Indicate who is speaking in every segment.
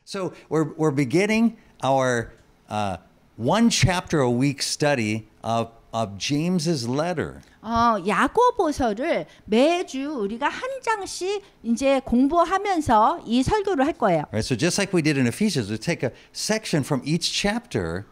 Speaker 1: So we're beginning our one chapter a week study of James's letter.
Speaker 2: 야고보서를 매주 우리가 한 장씩 이제 공부하면서 이 설교를 할 거예요.
Speaker 1: Right, so just like we did in Ephesians, we take a section from each chapter.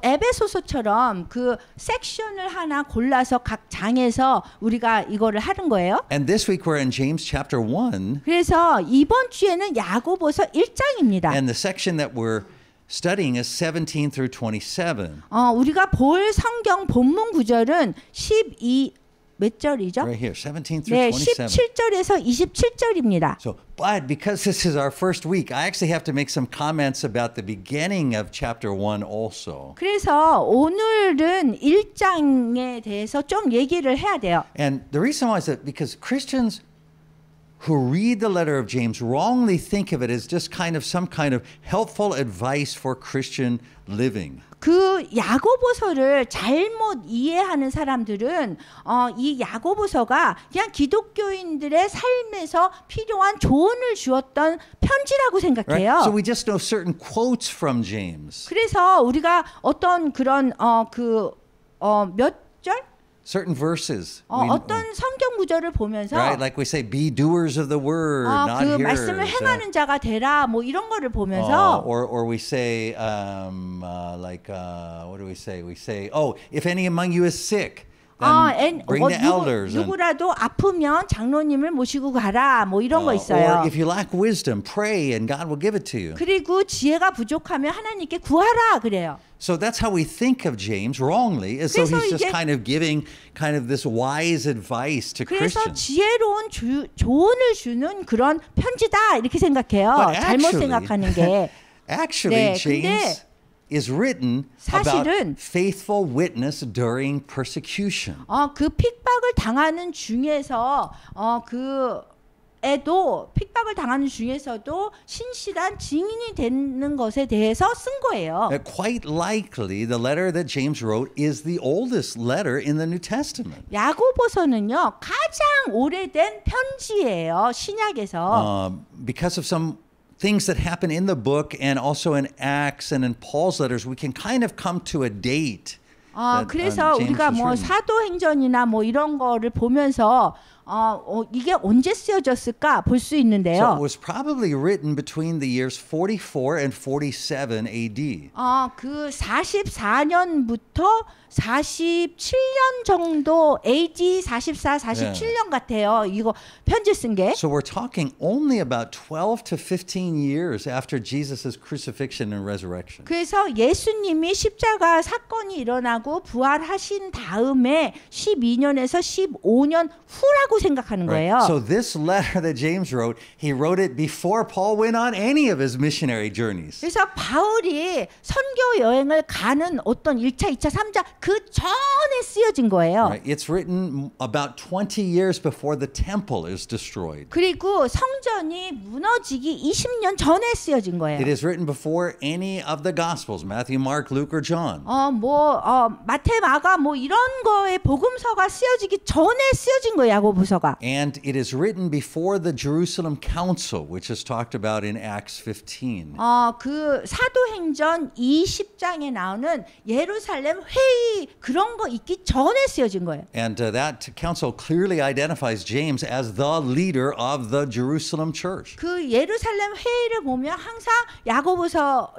Speaker 2: 에베소서처럼 그 섹션을 하나 골라서 각 장에서 우리가 이거를 하는 거예요.
Speaker 1: And this week we're in James chapter 1.
Speaker 2: 그래서 이번 주에는 야고보서 1장입니다.
Speaker 1: And the section that we're studying is 17 through 27.
Speaker 2: 우리가 볼 성경 본문 구절은 12 몇 절이죠?
Speaker 1: Right here, 17 through
Speaker 2: 네,
Speaker 1: 27.
Speaker 2: 17절에서 27절입니다.
Speaker 1: So, but because this is our first week, I actually have to make some comments about the beginning of chapter 1 also.
Speaker 2: 그래서 오늘은 1장에 대해서 좀 얘기를 해야 돼요.
Speaker 1: And the reason why is that because Christians who read the letter of James wrongly think of it as just kind of some kind of helpful advice for Christian living.
Speaker 2: 그 야고보서를 잘못 이해하는 사람들은 이 야고보서가 그냥 기독교인들의 삶에서 필요한 조언을 주었던 편지라고 생각해요.
Speaker 1: Right? So we just know certain quotes from James.
Speaker 2: 그래서 우리가 어떤 그런 몇 절?
Speaker 1: Certain verses.
Speaker 2: 어떤 성경 구절을 보면서
Speaker 1: Right? Like we say, be doers of the word, not
Speaker 2: 그
Speaker 1: hearers.
Speaker 2: 말씀을 행하는 자가 되라 뭐 이런 거를 보면서
Speaker 1: or we say what do we say? We say, oh, if any among you is sick, then bring the elders.
Speaker 2: 누구라도 아프면 장로님을 모시고 가라 뭐 이런 거
Speaker 1: Or
Speaker 2: 있어요.
Speaker 1: if you lack wisdom, pray and God will give it to you.
Speaker 2: 그리고 지혜가 부족하면 하나님께 구하라 그래요.
Speaker 1: So that's how we think of James wrongly, as though he's just
Speaker 2: 이제
Speaker 1: kind of giving kind of this wise advice to
Speaker 2: 그래서
Speaker 1: Christians.
Speaker 2: 지혜로운 조언을 주는 그런 편지다 이렇게 생각해요.
Speaker 1: But
Speaker 2: 잘못
Speaker 1: actually,
Speaker 2: 생각하는 게.
Speaker 1: Actually,
Speaker 2: 네,
Speaker 1: James is written
Speaker 2: 사실은
Speaker 1: about faithful witness during persecution.
Speaker 2: 그 핍박을 당하는 중에서 핍박을 당하는 중에서도 신실한 증인이 되는 것에 대해서 쓴 거예요.
Speaker 1: Quite likely, the letter that James wrote is the oldest letter in the New Testament.
Speaker 2: 야고보서는요 가장 오래된 편지예요 신약에서.
Speaker 1: Because of some things that happen in the book and also in Acts and in Paul's letters, we can kind of come to a date.
Speaker 2: 그래서 우리가 뭐 사도행전이나 뭐 이런 거를 보면서 이게 언제 쓰여졌을까 볼 수 있는데요.
Speaker 1: So it was probably written between the years 44 and 47 AD.
Speaker 2: 그 44년부터 47년 정도 AD 44, 47년 같아요. 이거 편지 쓴 게.
Speaker 1: So we're talking only about 12 to 15 years after Jesus' crucifixion and resurrection.
Speaker 2: 그래서 예수님이 십자가 사건이 일어나고 부활하신 다음에 12년에서 15년 후라고 생각하는 거예요.
Speaker 1: So this letter that James wrote, he wrote it before Paul went on any of his missionary journeys.
Speaker 2: 그래서 바울이 선교 여행을 가는 어떤 1차, 2차, 3차 그 전에 쓰여진 거예요.
Speaker 1: Right? It's written about 20 years before the temple is destroyed.
Speaker 2: 그리고 성전이 무너지기 20년 전에 쓰여진 거예요.
Speaker 1: It is written before any of the Gospels, Matthew, Mark, Luke, or John.
Speaker 2: 마태, 마가 뭐 이런 거에 복음서가 쓰여지기 전에 쓰여진 거예요, 야고보서가.
Speaker 1: And it is written before the Jerusalem Council, which is talked about in Acts 15.
Speaker 2: 그 사도행전 20장에 나오는 예루살렘 회의 그런 거 있기 전에 쓰여진 거예요.
Speaker 1: And that council clearly identifies James as the leader of the Jerusalem church.
Speaker 2: 그 예루살렘 회의를 보면 항상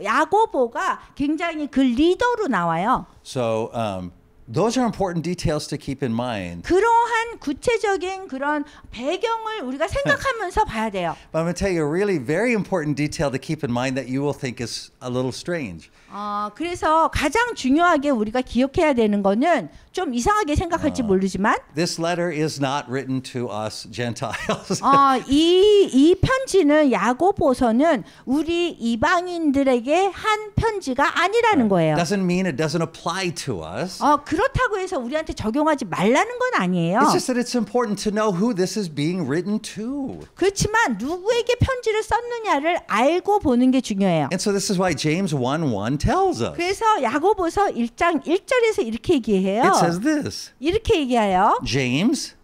Speaker 2: 야고보가 굉장히 그 리더로 나와요.
Speaker 1: So those are important details to keep in mind.
Speaker 2: 그러한 구체적인 그런 배경을 우리가 생각하면서 봐야 돼요.
Speaker 1: But I'm going to tell you a really very important detail to keep in mind that you will think is a little strange.
Speaker 2: 그래서 가장 중요하게 우리가 기억해야 되는 거는 좀 이상하게 생각할지 모르지만
Speaker 1: This letter is not written to us Gentiles.
Speaker 2: 이 편지는 야고보서는 우리 이방인들에게 한 편지가 아니라는 거예요.
Speaker 1: Doesn't mean it doesn't apply to us.
Speaker 2: 그렇다고 해서 우리한테 적용하지 말라는 건 아니에요.
Speaker 1: It's just that it's important to know who this is being written to.
Speaker 2: 그렇지만 누구에게 편지를 썼느냐를 알고 보는 게 중요해요.
Speaker 1: And so this is why James 1:1 tells us.
Speaker 2: 그래서 야고보서 1장 1절에서 이렇게 얘기해요.
Speaker 1: It says this.
Speaker 2: 이렇게 얘기해요.
Speaker 1: James,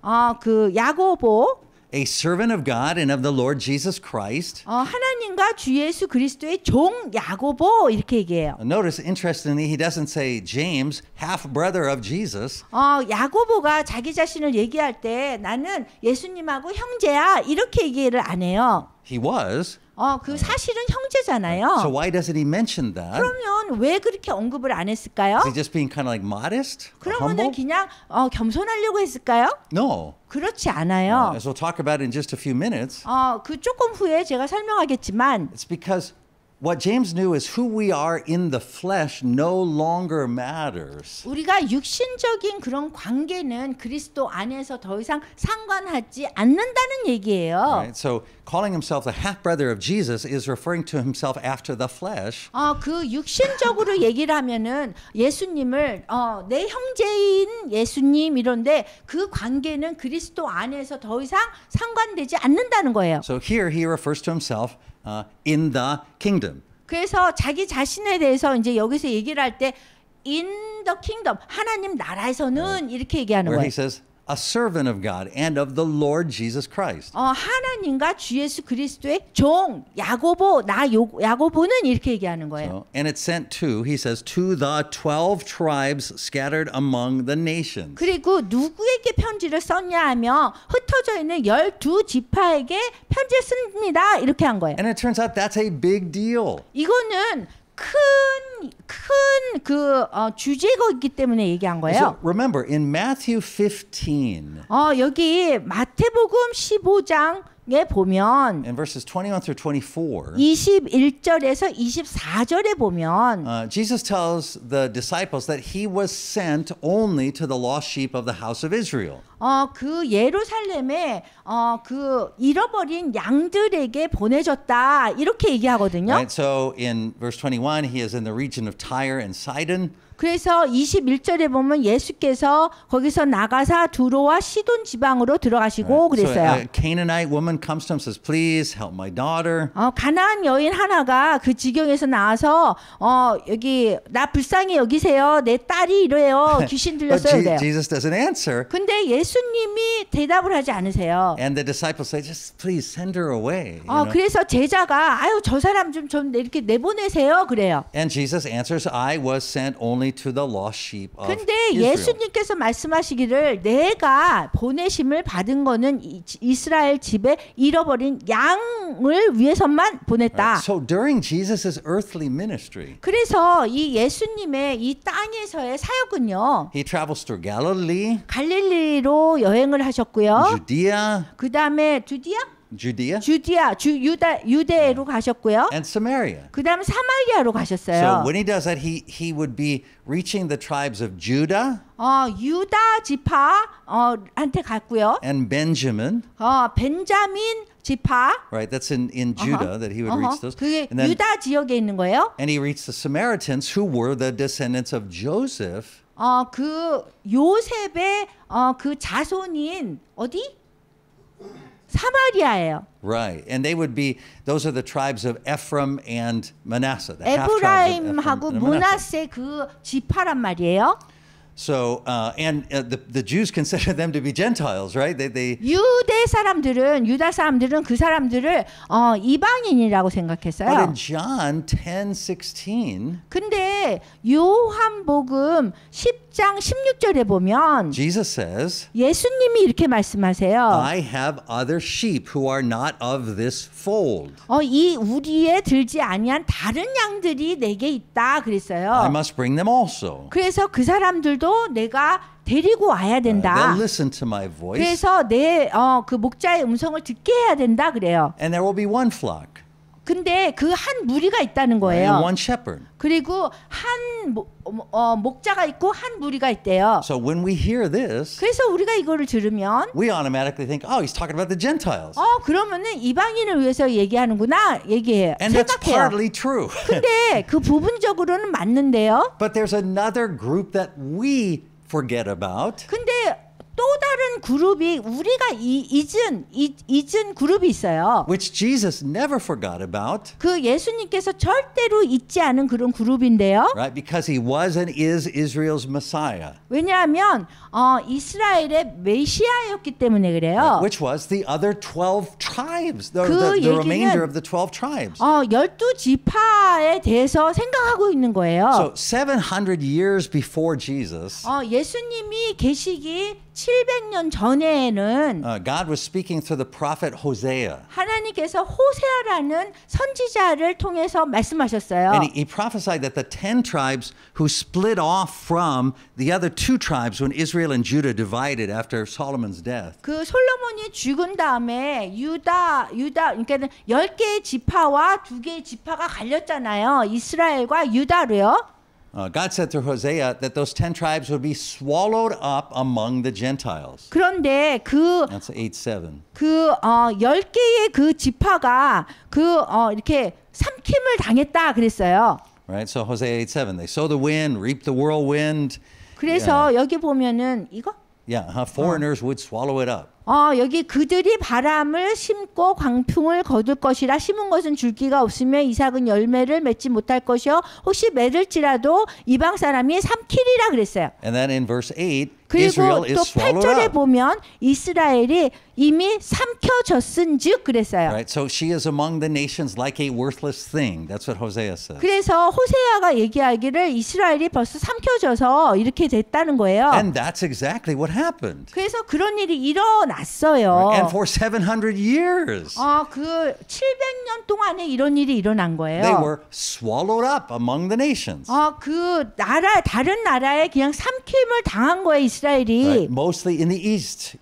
Speaker 2: 그 야고보
Speaker 1: a servant of God and of the Lord Jesus Christ.
Speaker 2: 하나님과 주 예수 그리스도의 종 야고보 이렇게 얘기해요.
Speaker 1: Notice, interestingly, he doesn't say James, half brother of Jesus.
Speaker 2: 야고보가 자기 자신을 얘기할 때 나는 예수님하고 형제야 이렇게 얘기를 안 해요.
Speaker 1: He was.
Speaker 2: 그 사실은 형제잖아요.
Speaker 1: So why doesn't he mention that?
Speaker 2: 그러면 왜 그렇게 언급을 안 했을까요?
Speaker 1: Is he just being kind of like modest?
Speaker 2: 그러면은
Speaker 1: Humble?
Speaker 2: 그냥 겸손하려고 했을까요?
Speaker 1: No.
Speaker 2: 그렇지 않아요.
Speaker 1: As we'll talk about in just a few minutes,
Speaker 2: 그 조금 후에 제가 설명하겠지만
Speaker 1: it's because what James knew is who we are in the flesh no longer matters.
Speaker 2: 우리가 육신적인 그런 관계는 그리스도 안에서 더 이상 상관하지 않는다는 얘기예요.
Speaker 1: Right? So calling himself the half brother of Jesus is referring to himself after the flesh.
Speaker 2: 그 육신적으로 얘기를 하면은 예수님을 내 형제인 예수님 이런데 그 관계는 그리스도 안에서 더 이상 상관되지 않는다는 거예요.
Speaker 1: So here he refers to himself in the kingdom.
Speaker 2: 그래서 자기 자신에 대해서 이제 여기서 얘기를 할 때 in the kingdom 하나님 나라에서는 이렇게 얘기하는
Speaker 1: Where
Speaker 2: 거예요.
Speaker 1: he says a servant of God and of the Lord Jesus Christ.
Speaker 2: 하나님과 주 예수 그리스도의 종 야고보 야고보는 이렇게 얘기하는 거예요.
Speaker 1: So, and it's sent to, he says, to the 12 tribes scattered among the nations.
Speaker 2: 그리고 누구에게 편지를 썼냐 하면 흩어져 있는 12지파에게 편지를 씁니다. 이렇게 한 거예요.
Speaker 1: And it turns out that's a big deal.
Speaker 2: 이거는 큰 주제가 있기 때문에 얘기한 거예요.
Speaker 1: So remember, in Matthew 15,
Speaker 2: 여기 마태복음 15장에 보면
Speaker 1: in verses 21 through 24,
Speaker 2: 21절에서 24절에 보면
Speaker 1: Jesus tells the disciples that he was sent only to the lost sheep of the house of Israel.
Speaker 2: 그 예루살렘에 그 잃어버린 양들에게 보내졌다 이렇게 얘기하거든요.
Speaker 1: Right? So in verse 21, he is in the region of Tyre and Sidon.
Speaker 2: 그래서 21절에 보면 예수께서 거기서 나가사 두로와 시돈 지방으로 들어가시고 그랬어요.
Speaker 1: So a Canaanite woman comes to him and says, "Please help my daughter."
Speaker 2: 가나안 여인 하나가 그 지경에서 나와서 여기 나 불쌍히 여기세요. 내 딸이 이래요. 귀신 들렸어요. 그래요.
Speaker 1: Jesus doesn't answer.
Speaker 2: 근데 예수님이 대답을 하지 않으세요.
Speaker 1: And the disciples say, "Just please send her away." you know?
Speaker 2: 그래서 제자가 아유 저 사람 좀 이렇게 내보내세요. 그래요.
Speaker 1: And Jesus answers, "I was sent only to the lost sheep of
Speaker 2: 근데
Speaker 1: Israel."
Speaker 2: 예수님께서 말씀하시기를 내가 보내심을 받은 거는 이스라엘 집에 잃어버린 양을 위해서만 보냈다.
Speaker 1: So during Jesus's earthly ministry,
Speaker 2: 그래서 이 예수님의 이 땅에서의 사역은요.
Speaker 1: he travels through Galilee,
Speaker 2: 갈릴리로 여행을 하셨고요.
Speaker 1: Judea,
Speaker 2: 그다음에 유대로 가셨고요.
Speaker 1: and Samaria.
Speaker 2: 그다음에 사마리아로
Speaker 1: So
Speaker 2: 가셨어요.
Speaker 1: when he does that, he would be reaching the tribes of Judah
Speaker 2: 유다 지파한테 갔고요.
Speaker 1: and Benjamin.
Speaker 2: 벤자민 지파.
Speaker 1: Right, that's in Judah that he would reach those.
Speaker 2: 그게
Speaker 1: And then
Speaker 2: 유다 지역에 있는 거예요.
Speaker 1: and he reached the Samaritans who were the descendants of Joseph.
Speaker 2: 그 요셉의 그 자손인 어디? 사마리아예요.
Speaker 1: Right, and they would be, those are the tribes of Ephraim and Manasseh. The half tribes of Ephraim
Speaker 2: 에브라임하고
Speaker 1: and Manasseh.
Speaker 2: 므낫세 그 지파란 말이에요.
Speaker 1: So, and the Jews consider them to be Gentiles, right? They
Speaker 2: 유다 사람들은 그 사람들을 이방인이라고
Speaker 1: But
Speaker 2: 생각했어요.
Speaker 1: in John 10:16,
Speaker 2: 근데 요한복음 10장 16절에 보면
Speaker 1: Jesus says,
Speaker 2: 예수님이 이렇게 말씀하세요.
Speaker 1: I have other sheep who are not of this fold.
Speaker 2: 이 우리에 들지 아니한 다른 양들이 내게 있다 그랬어요.
Speaker 1: I must bring them also.
Speaker 2: 그래서 그 사람들도 내가 데리고 와야 된다.
Speaker 1: They'll listen to my voice.
Speaker 2: 그래서 내 그 목자의 음성을 듣게 해야 된다 그래요.
Speaker 1: And there will be one flock.
Speaker 2: 근데 그 한 무리가 있다는
Speaker 1: And
Speaker 2: 거예요.
Speaker 1: one shepherd.
Speaker 2: 그리고 한 목자가 있고 한 무리가 있대요.
Speaker 1: So when we hear this,
Speaker 2: 그래서 우리가 이거를 들으면
Speaker 1: we automatically think, oh, he's talking about the Gentiles.
Speaker 2: 그러면은 이방인을 위해서 얘기하는구나 얘기해요.
Speaker 1: And that's
Speaker 2: 생각해요.
Speaker 1: partly true.
Speaker 2: 근데 그 부분적으로는 맞는데요.
Speaker 1: But there's another group that we forget about.
Speaker 2: 근데 또 다른 그룹이 우리가 잊은 그룹이 있어요.
Speaker 1: which Jesus never forgot about,
Speaker 2: 그 예수님께서 절대로 잊지 않은 그런 그룹인데요.
Speaker 1: right? Because he was and is Israel's Messiah,
Speaker 2: 왜냐하면 이스라엘의 메시아였기 때문에 그래요.
Speaker 1: which was the other 12 tribes, the
Speaker 2: 얘기는
Speaker 1: remainder of the 12 tribes.
Speaker 2: 12지파에 대해서 생각하고 있는 거예요.
Speaker 1: So 700 years before Jesus,
Speaker 2: 예수님이 계시기 700년 전에는
Speaker 1: God was speaking through the prophet Hosea.
Speaker 2: 하나님께서 호세아라는 선지자를 통해서 말씀하셨어요.
Speaker 1: And he prophesied that the 10 tribes who split off from the other 2 tribes when Israel and Judah divided after Solomon's death.
Speaker 2: 그 솔로몬이 죽은 다음에 유다 그러니까 10개의 지파와 2개의 지파가 갈렸잖아요. 이스라엘과 유다로요.
Speaker 1: God said through Hosea that those 10 tribes would be swallowed up among the Gentiles.
Speaker 2: 그런데
Speaker 1: That's 8:7.
Speaker 2: 10개의 그 지파가 이렇게 삼킴을 당했다 그랬어요.
Speaker 1: Right? So Hosea 8:7. They sow the wind, reap the whirlwind.
Speaker 2: 그래서 여기 보면은 이거
Speaker 1: Foreigners would swallow it up.
Speaker 2: 여기 그들이 바람을 심고 광풍을 거둘 것이라 심은 것은 줄기가 없으며 이삭은 열매를 맺지 못할 것이요 혹시 맺을지라도 이방 사람이 삼키리라 그랬어요.
Speaker 1: And then in verse 8,
Speaker 2: 그리고
Speaker 1: Israel
Speaker 2: 또
Speaker 1: is swallowed
Speaker 2: 8절에
Speaker 1: up.
Speaker 2: 보면 이스라엘이 이미 삼켜졌은즉 그랬어요.
Speaker 1: Right? So she is among the nations like a worthless thing. That's what Hosea says.
Speaker 2: 그래서 호세아가 얘기하기를 이스라엘이 벌써 삼켜져서 이렇게 됐다는 거예요.
Speaker 1: And that's exactly what happened.
Speaker 2: 그래서 그런 일이 일어났어요.
Speaker 1: And for 700 years,
Speaker 2: 그 700년 동안에 이런 일이 일어난 거예요.
Speaker 1: they were swallowed up among the nations.
Speaker 2: 그 다른 나라에 그냥 삼킴을 당한 거예요, 이스라엘이.
Speaker 1: Right? Mostly in the east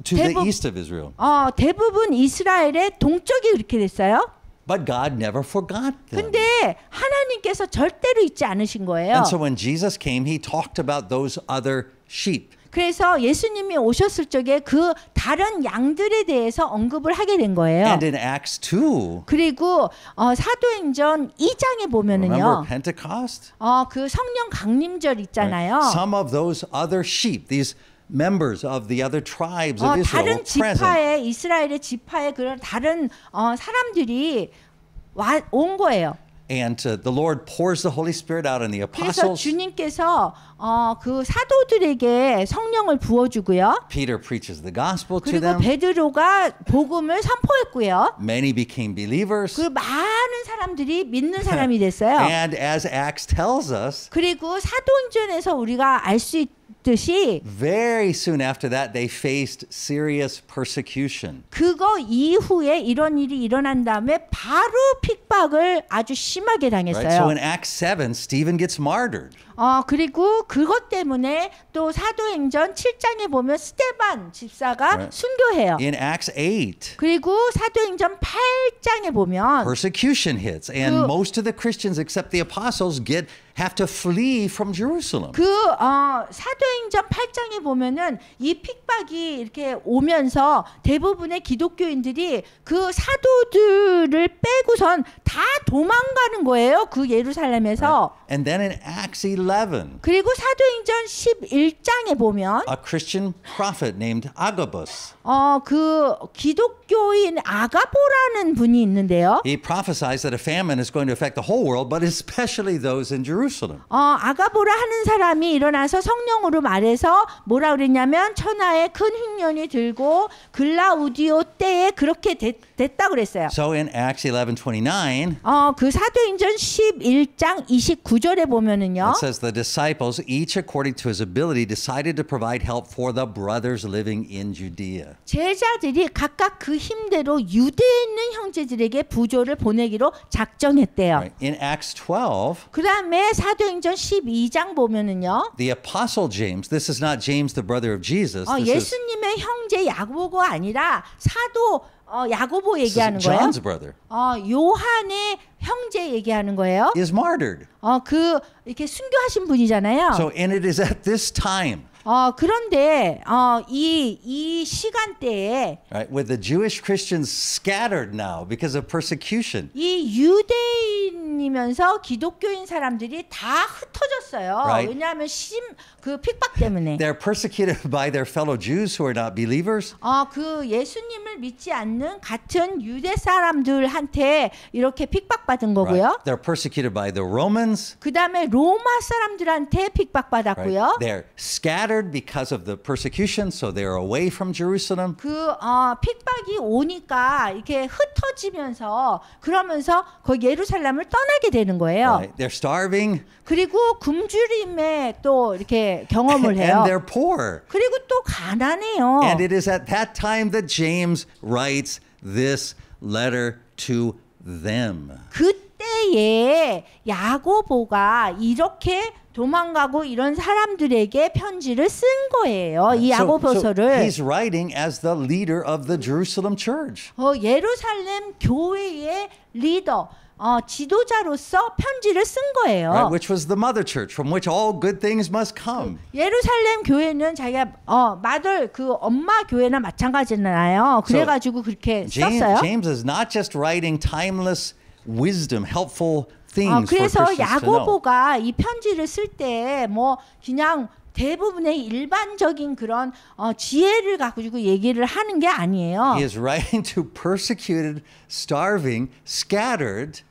Speaker 1: to the east of Israel.
Speaker 2: 대부분 이스라엘의 동쪽이 그렇게 됐어요.
Speaker 1: But God never forgot them.
Speaker 2: 근데 하나님께서 절대로 잊지 않으신 거예요.
Speaker 1: And so when Jesus came, he talked about those other sheep.
Speaker 2: 그래서 예수님이 오셨을 적에 그 다른 양들에 대해서 언급을 하게 된 거예요.
Speaker 1: And in Acts 2,
Speaker 2: 그리고 사도행전 2장에 보면은요.
Speaker 1: remember Pentecost?
Speaker 2: 그 성령 강림절 있잖아요.
Speaker 1: Right? Some of those other sheep, these members of the other tribes of Israel
Speaker 2: 다른
Speaker 1: were present.
Speaker 2: 지파에 이스라엘의 지파에 그런 다른 사람들이 온 거예요.
Speaker 1: And the Lord pours the Holy Spirit out on the
Speaker 2: 그래서
Speaker 1: apostles.
Speaker 2: 주님께서 그 사도들에게 성령을 부어주고요.
Speaker 1: Peter preaches the gospel to
Speaker 2: 그리고
Speaker 1: them.
Speaker 2: 베드로가 복음을 선포했고요.
Speaker 1: Many became believers.
Speaker 2: 그 많은 사람들이 믿는 사람이 됐어요.
Speaker 1: And as Acts tells us,
Speaker 2: 그리고 사도행전에서 우리가 알 수 있듯이
Speaker 1: very soon after that they faced serious persecution.
Speaker 2: 그거 이후에 이런 일이 일어난 다음에 바로 핍박을 아주 심하게
Speaker 1: Right? So
Speaker 2: 당했어요.
Speaker 1: in Acts 7, Stephen gets martyred.
Speaker 2: 그리고 그것 때문에 또 사도행전 7장에 보면 스데반 집사가
Speaker 1: Right.
Speaker 2: 순교해요.
Speaker 1: In Acts 8,
Speaker 2: 그리고 사도행전 8장에 보면
Speaker 1: persecution hits, and most of the Christians except the apostles have to flee from Jerusalem.
Speaker 2: 사도행전 8장에 보면은 이 핍박이 이렇게 오면서 대부분의 기독교인들이 그 사도들을 빼고선 다 도망가는 거예요. 그 예루살렘에서.
Speaker 1: And then in Acts 11,
Speaker 2: 그리고 사도행전 11장에 보면
Speaker 1: a Christian prophet named Agabus,
Speaker 2: 그 기독교인 아가보라는 분이 있는데요.
Speaker 1: he prophesies that a famine is going to affect the whole world, but especially those in Jerusalem.
Speaker 2: 아가보라 하는 사람이 일어나서 성령으로 말해서 뭐라 그랬냐면 천하에 큰 흉년이 들고 글라우디오 때에 그렇게 됐다 그랬어요.
Speaker 1: So in Acts 11:29,
Speaker 2: 그 사도행전 11장 29절에 보면은요.
Speaker 1: it says the disciples, each according to his ability, decided to provide help for the brothers living in Judea.
Speaker 2: 제자들이 각각 그 힘대로 유대에 있는 형제들에게 부조를 보내기로 작정했대요.
Speaker 1: Right? In Acts 12,
Speaker 2: 그다음에 사도행전 12장 보면은요.
Speaker 1: the apostle James, this is not James the brother of Jesus, this is
Speaker 2: 예수님의 형제 야고보가 아니라 사도 야고보 얘기하는 거예요.
Speaker 1: John's brother,
Speaker 2: 요한의 형제 얘기하는 거예요.
Speaker 1: is martyred.
Speaker 2: 이렇게 순교하신 분이잖아요.
Speaker 1: So, and it is at this time
Speaker 2: 그런데 이 시간대에
Speaker 1: Right? With the Jewish Christians scattered now because of persecution.
Speaker 2: 이 유대인이면서 기독교인 사람들이 다 흩어졌어요.
Speaker 1: Right.
Speaker 2: 왜냐하면 그 핍박 때문에.
Speaker 1: They're persecuted by their fellow Jews who are not believers.
Speaker 2: 그 예수님을 믿지 않는 같은 유대 사람들한테 이렇게 핍박받은 거고요.
Speaker 1: Right? They're persecuted by the Romans.
Speaker 2: 그다음에 로마 사람들한테 핍박받았고요.
Speaker 1: Right? They're scattered because of the persecution, so they're away from Jerusalem.
Speaker 2: 그 핍박이 오니까 이렇게 흩어지면서 그러면서 그 예루살렘을 떠나게 되는 거예요.
Speaker 1: Right? They're starving.
Speaker 2: 그리고 굶주림에 또 이렇게 경험을 해요.
Speaker 1: And they're poor.
Speaker 2: 그리고 또 가난해요.
Speaker 1: And it is at that time that James writes this letter to them.
Speaker 2: 그때에 야고보가 이렇게 도망가고 이런 사람들에게 편지를 쓴 거예요. 이 야고보서를.
Speaker 1: So he's writing as the leader of the Jerusalem church.
Speaker 2: 예루살렘 교회의 리더, 지도자로서 편지를 쓴 거예요.
Speaker 1: Right? Which was the mother church from which all good things must come.
Speaker 2: 예루살렘 교회는 자기가 그 엄마 교회나 마찬가지잖아요. 그래가지고 그렇게 썼어요.
Speaker 1: James is not just writing timeless wisdom, helpful things for
Speaker 2: 그래서
Speaker 1: Christians to know.
Speaker 2: 야고보가 이 편지를 쓸 때 뭐 그냥 대부분의 일반적인 그런 지혜를 가지고 얘기를 하는 게 아니에요.
Speaker 1: He is writing to persecuted, starving, scattered.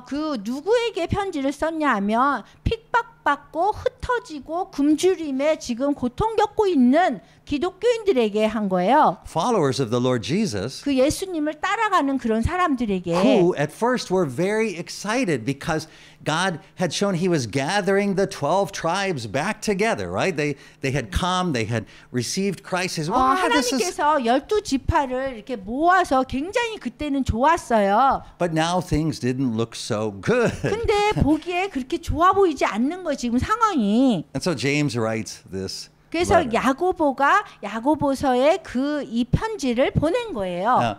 Speaker 2: 그 누구에게 편지를 썼냐 하면 핍박받고 흩어지고 굶주림에 지금 고통 겪고 있는 기독교인들에게 한 거예요.
Speaker 1: Followers of the Lord Jesus.
Speaker 2: 그 예수님을 따라가는 그런 사람들에게.
Speaker 1: Who at first were very excited because God had shown he was gathering the 12 tribes back together, right? They had come, they had received Christ. Wow, this is...
Speaker 2: 하나님께서 12지파를 이렇게 모아서 굉장히 그때는 좋았어요.
Speaker 1: But now things didn't look so good.
Speaker 2: 근데 보기에 그렇게 좋아 보이지 않는 거 지금 상황이.
Speaker 1: And so James writes this.
Speaker 2: 그래서
Speaker 1: letter.
Speaker 2: 야고보가 야고보서에 이 편지를 보낸 거예요.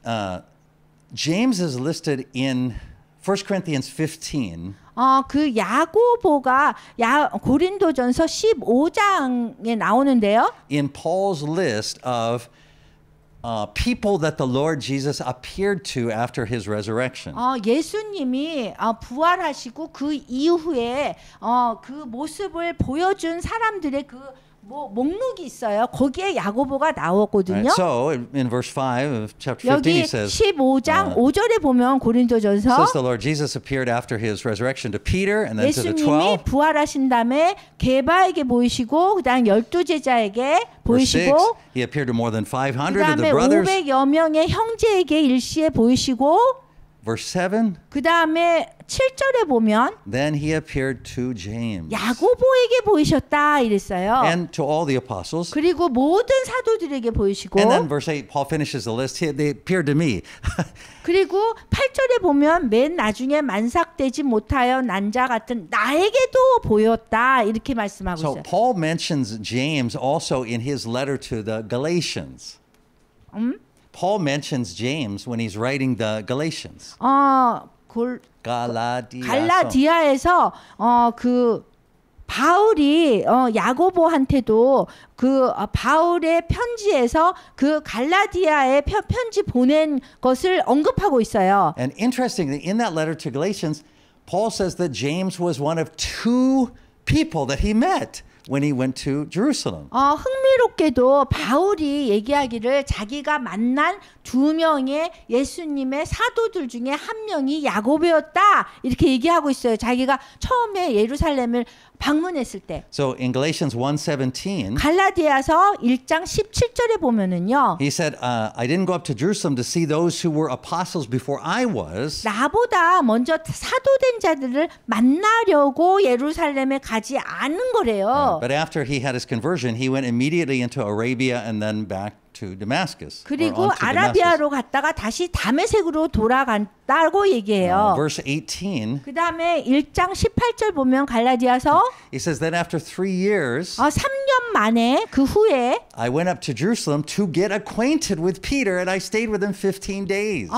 Speaker 1: Now, James is listed in 1 Corinthians 15.
Speaker 2: 그 야고보가 고린도전서 15장에 나오는데요.
Speaker 1: In Paul's list of people that the Lord Jesus appeared to after his resurrection.
Speaker 2: 예수님이 부활하시고 그 이후에 그 모습을 보여준 사람들의 그 목록이 있어요. 거기에 야고보가 나오거든요.
Speaker 1: Right, so in verse 5 of chapter 15
Speaker 2: 여기
Speaker 1: he says
Speaker 2: 15장 5절에 보면 고린도전서
Speaker 1: says the Lord Jesus appeared after his resurrection to Peter and then to the 12.
Speaker 2: 예수님이 부활하신 다음에 게바에게 보이시고 그다음 12제자에게
Speaker 1: Verse 6,
Speaker 2: 보이시고
Speaker 1: he appeared to more than 500 of the
Speaker 2: 그다음에
Speaker 1: brothers.
Speaker 2: 500여 명의 형제에게 일시에 보이시고
Speaker 1: Verse 7,
Speaker 2: 그다음에 7절에 보면
Speaker 1: then he appeared to James
Speaker 2: 야고보에게 보이셨다 이랬어요.
Speaker 1: and to all the apostles.
Speaker 2: 그리고 모든 사도들에게 보이시고
Speaker 1: And then verse 8, Paul finishes the list. They appeared to me.
Speaker 2: 그리고 8절에 보면 맨 나중에 만삭되지 못하여 난 자 같은 나에게도 보였다 이렇게 말씀하고
Speaker 1: So
Speaker 2: 있어요.
Speaker 1: Paul mentions James also in his letter to the Galatians. Paul mentions James when he's writing the Galatians.
Speaker 2: 갈라디아에서 그 바울이 야고보한테도 그 바울의 편지에서 그 갈라디아에 편지 보낸 것을 언급하고 있어요.
Speaker 1: And interestingly, in that letter to Galatians, Paul says that James was one of two people that he met when he went to Jerusalem.
Speaker 2: 흥미롭게도 바울이 얘기하기를 자기가 만난 2명의 예수님의 사도들 중에 한 명이 야고보였다 이렇게 얘기하고 있어요. 자기가 처음에 예루살렘을 방문했을 때.
Speaker 1: So in Galatians 1:17,
Speaker 2: 갈라디아서 1장 17절에 보면은요.
Speaker 1: he said, I didn't go up to Jerusalem to see those who were apostles before I was.
Speaker 2: 나보다 먼저 사도된 자들을 만나려고 예루살렘에 가지 않은 거래요.
Speaker 1: But after he had his conversion, he went immediately into Arabia and then back to Damascus.
Speaker 2: 그리고 아라비아로 갔다가 다시 다메섹으로 돌아갔다고 얘기해요.
Speaker 1: Verse 18.
Speaker 2: 그 다음에 1장 18절 보면 갈라디아서
Speaker 1: He says, then after 3 years,
Speaker 2: 3년 만에 그 후에
Speaker 1: I went up to Jerusalem to get acquainted with Peter, and I stayed with him 15 days.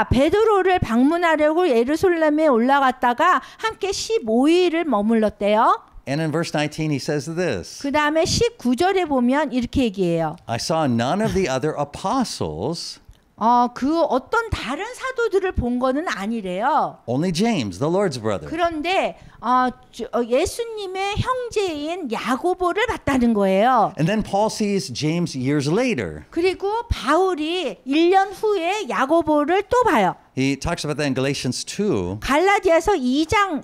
Speaker 1: 베드로를 방문하려고 예루살렘에 올라갔다가 함께 15일을 머물렀대요. And in verse 19 he says this.
Speaker 2: 그 다음에 19절에 보면 이렇게 얘기해요.
Speaker 1: I saw none of the other apostles,
Speaker 2: 그 어떤 다른 사도들을 본 거는 아니래요.
Speaker 1: only James, the Lord's brother.
Speaker 2: 그런데 예수님의 형제인 야고보를 봤다는 거예요.
Speaker 1: And then Paul sees James years later.
Speaker 2: 그리고 바울이 1년 후에 야고보를 또 봐요.
Speaker 1: He talks about that in Galatians 2
Speaker 2: 갈라디아서 2장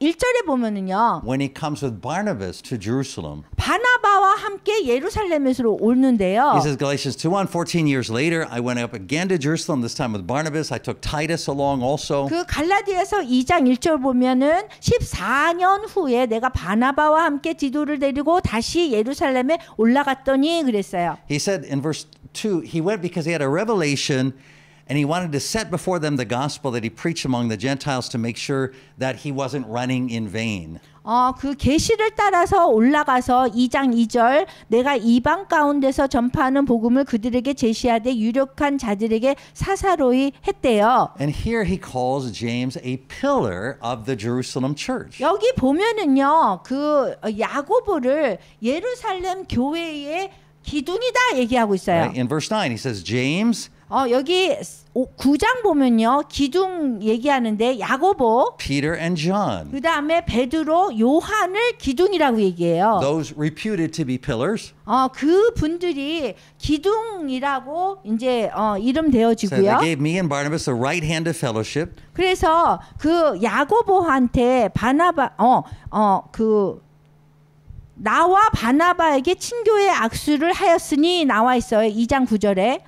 Speaker 2: 1절에 보면은요.
Speaker 1: when he comes with Barnabas to Jerusalem.
Speaker 2: 바나바와 함께 예루살렘에서 오는데요.
Speaker 1: He says Galatians 2:1, 14 years later, I went up again to Jerusalem, this time with Barnabas. I took Titus along also.
Speaker 2: 그 갈라디아서 2장 1절 보면은 14년 후에 내가 바나바와 함께 디도를 데리고 다시 예루살렘에 올라갔더니 그랬어요.
Speaker 1: He said in verse 2, he went because he had a revelation and he wanted to set before them the gospel that he preached among the Gentiles to make sure that he wasn't running in vain.
Speaker 2: 그 계시를 따라서 올라가서 2장 2절 내가 이방 가운데서 전파하는 복음을 그들에게 제시하되 유력한 자들에게 사사로이 했대요.
Speaker 1: And here he calls James a pillar of the Jerusalem church.
Speaker 2: 여기 보면은요. 그 야고보를 예루살렘 교회의 기둥이다 얘기하고 있어요.
Speaker 1: Right? In verse 9 he says James,
Speaker 2: 여기 9장 보면요. 기둥 얘기하는데 야고보,
Speaker 1: Peter and John,
Speaker 2: 그다음에 베드로, 요한을 기둥이라고 얘기해요.
Speaker 1: those reputed to be pillars.
Speaker 2: 그 분들이 기둥이라고 이제 이름
Speaker 1: So
Speaker 2: 되어지고요.
Speaker 1: they gave me and Barnabas the right hand of fellowship.
Speaker 2: 그래서 그 야고보한테 바나바 그 나와 바나바에게 친교의 악수를 하였으니 나와 있어요. 2장 9절에.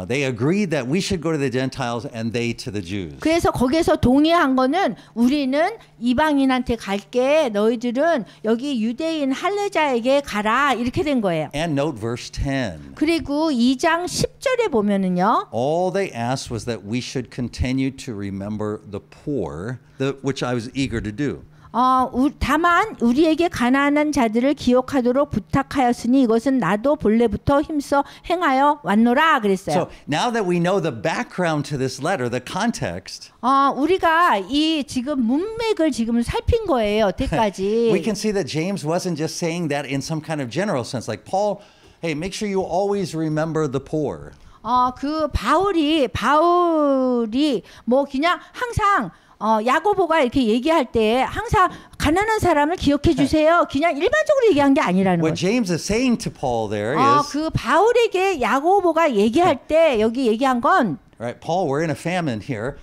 Speaker 1: They agreed that we should go to the Gentiles and they to the Jews.
Speaker 2: 그래서 거기에서 동의한 거는 우리는 이방인한테 갈게 너희들은 여기 유대인 할례자에게 가라 이렇게 된 거예요.
Speaker 1: And note verse 10.
Speaker 2: 그리고 2장 10절에 보면은요.
Speaker 1: All they asked was that we should continue to remember the poor, which I was eager to do.
Speaker 2: 다만 우리에게 가난한 자들을 기억하도록 부탁하였으니 이것은 나도 본래부터 힘써 행하여 왔노라 그랬어요.
Speaker 1: So now that we know the background to this letter, the context,
Speaker 2: 우리가 이 지금 문맥을 지금 살핀 거예요. 여태까지.
Speaker 1: we can see that James wasn't just saying that in some kind of general sense, like Paul, hey, make sure you always remember the poor.
Speaker 2: 그 바울이 뭐 그냥 항상 야고보가 이렇게 얘기할 때 항상 가난한 사람을 기억해 주세요. 그냥 일반적으로 얘기한 게 아니라는
Speaker 1: What
Speaker 2: 거죠.
Speaker 1: James is saying to Paul there is,
Speaker 2: 그 바울에게 야고보가 얘기할 때 여기 얘기한 건
Speaker 1: right, Paul, we're in a famine here.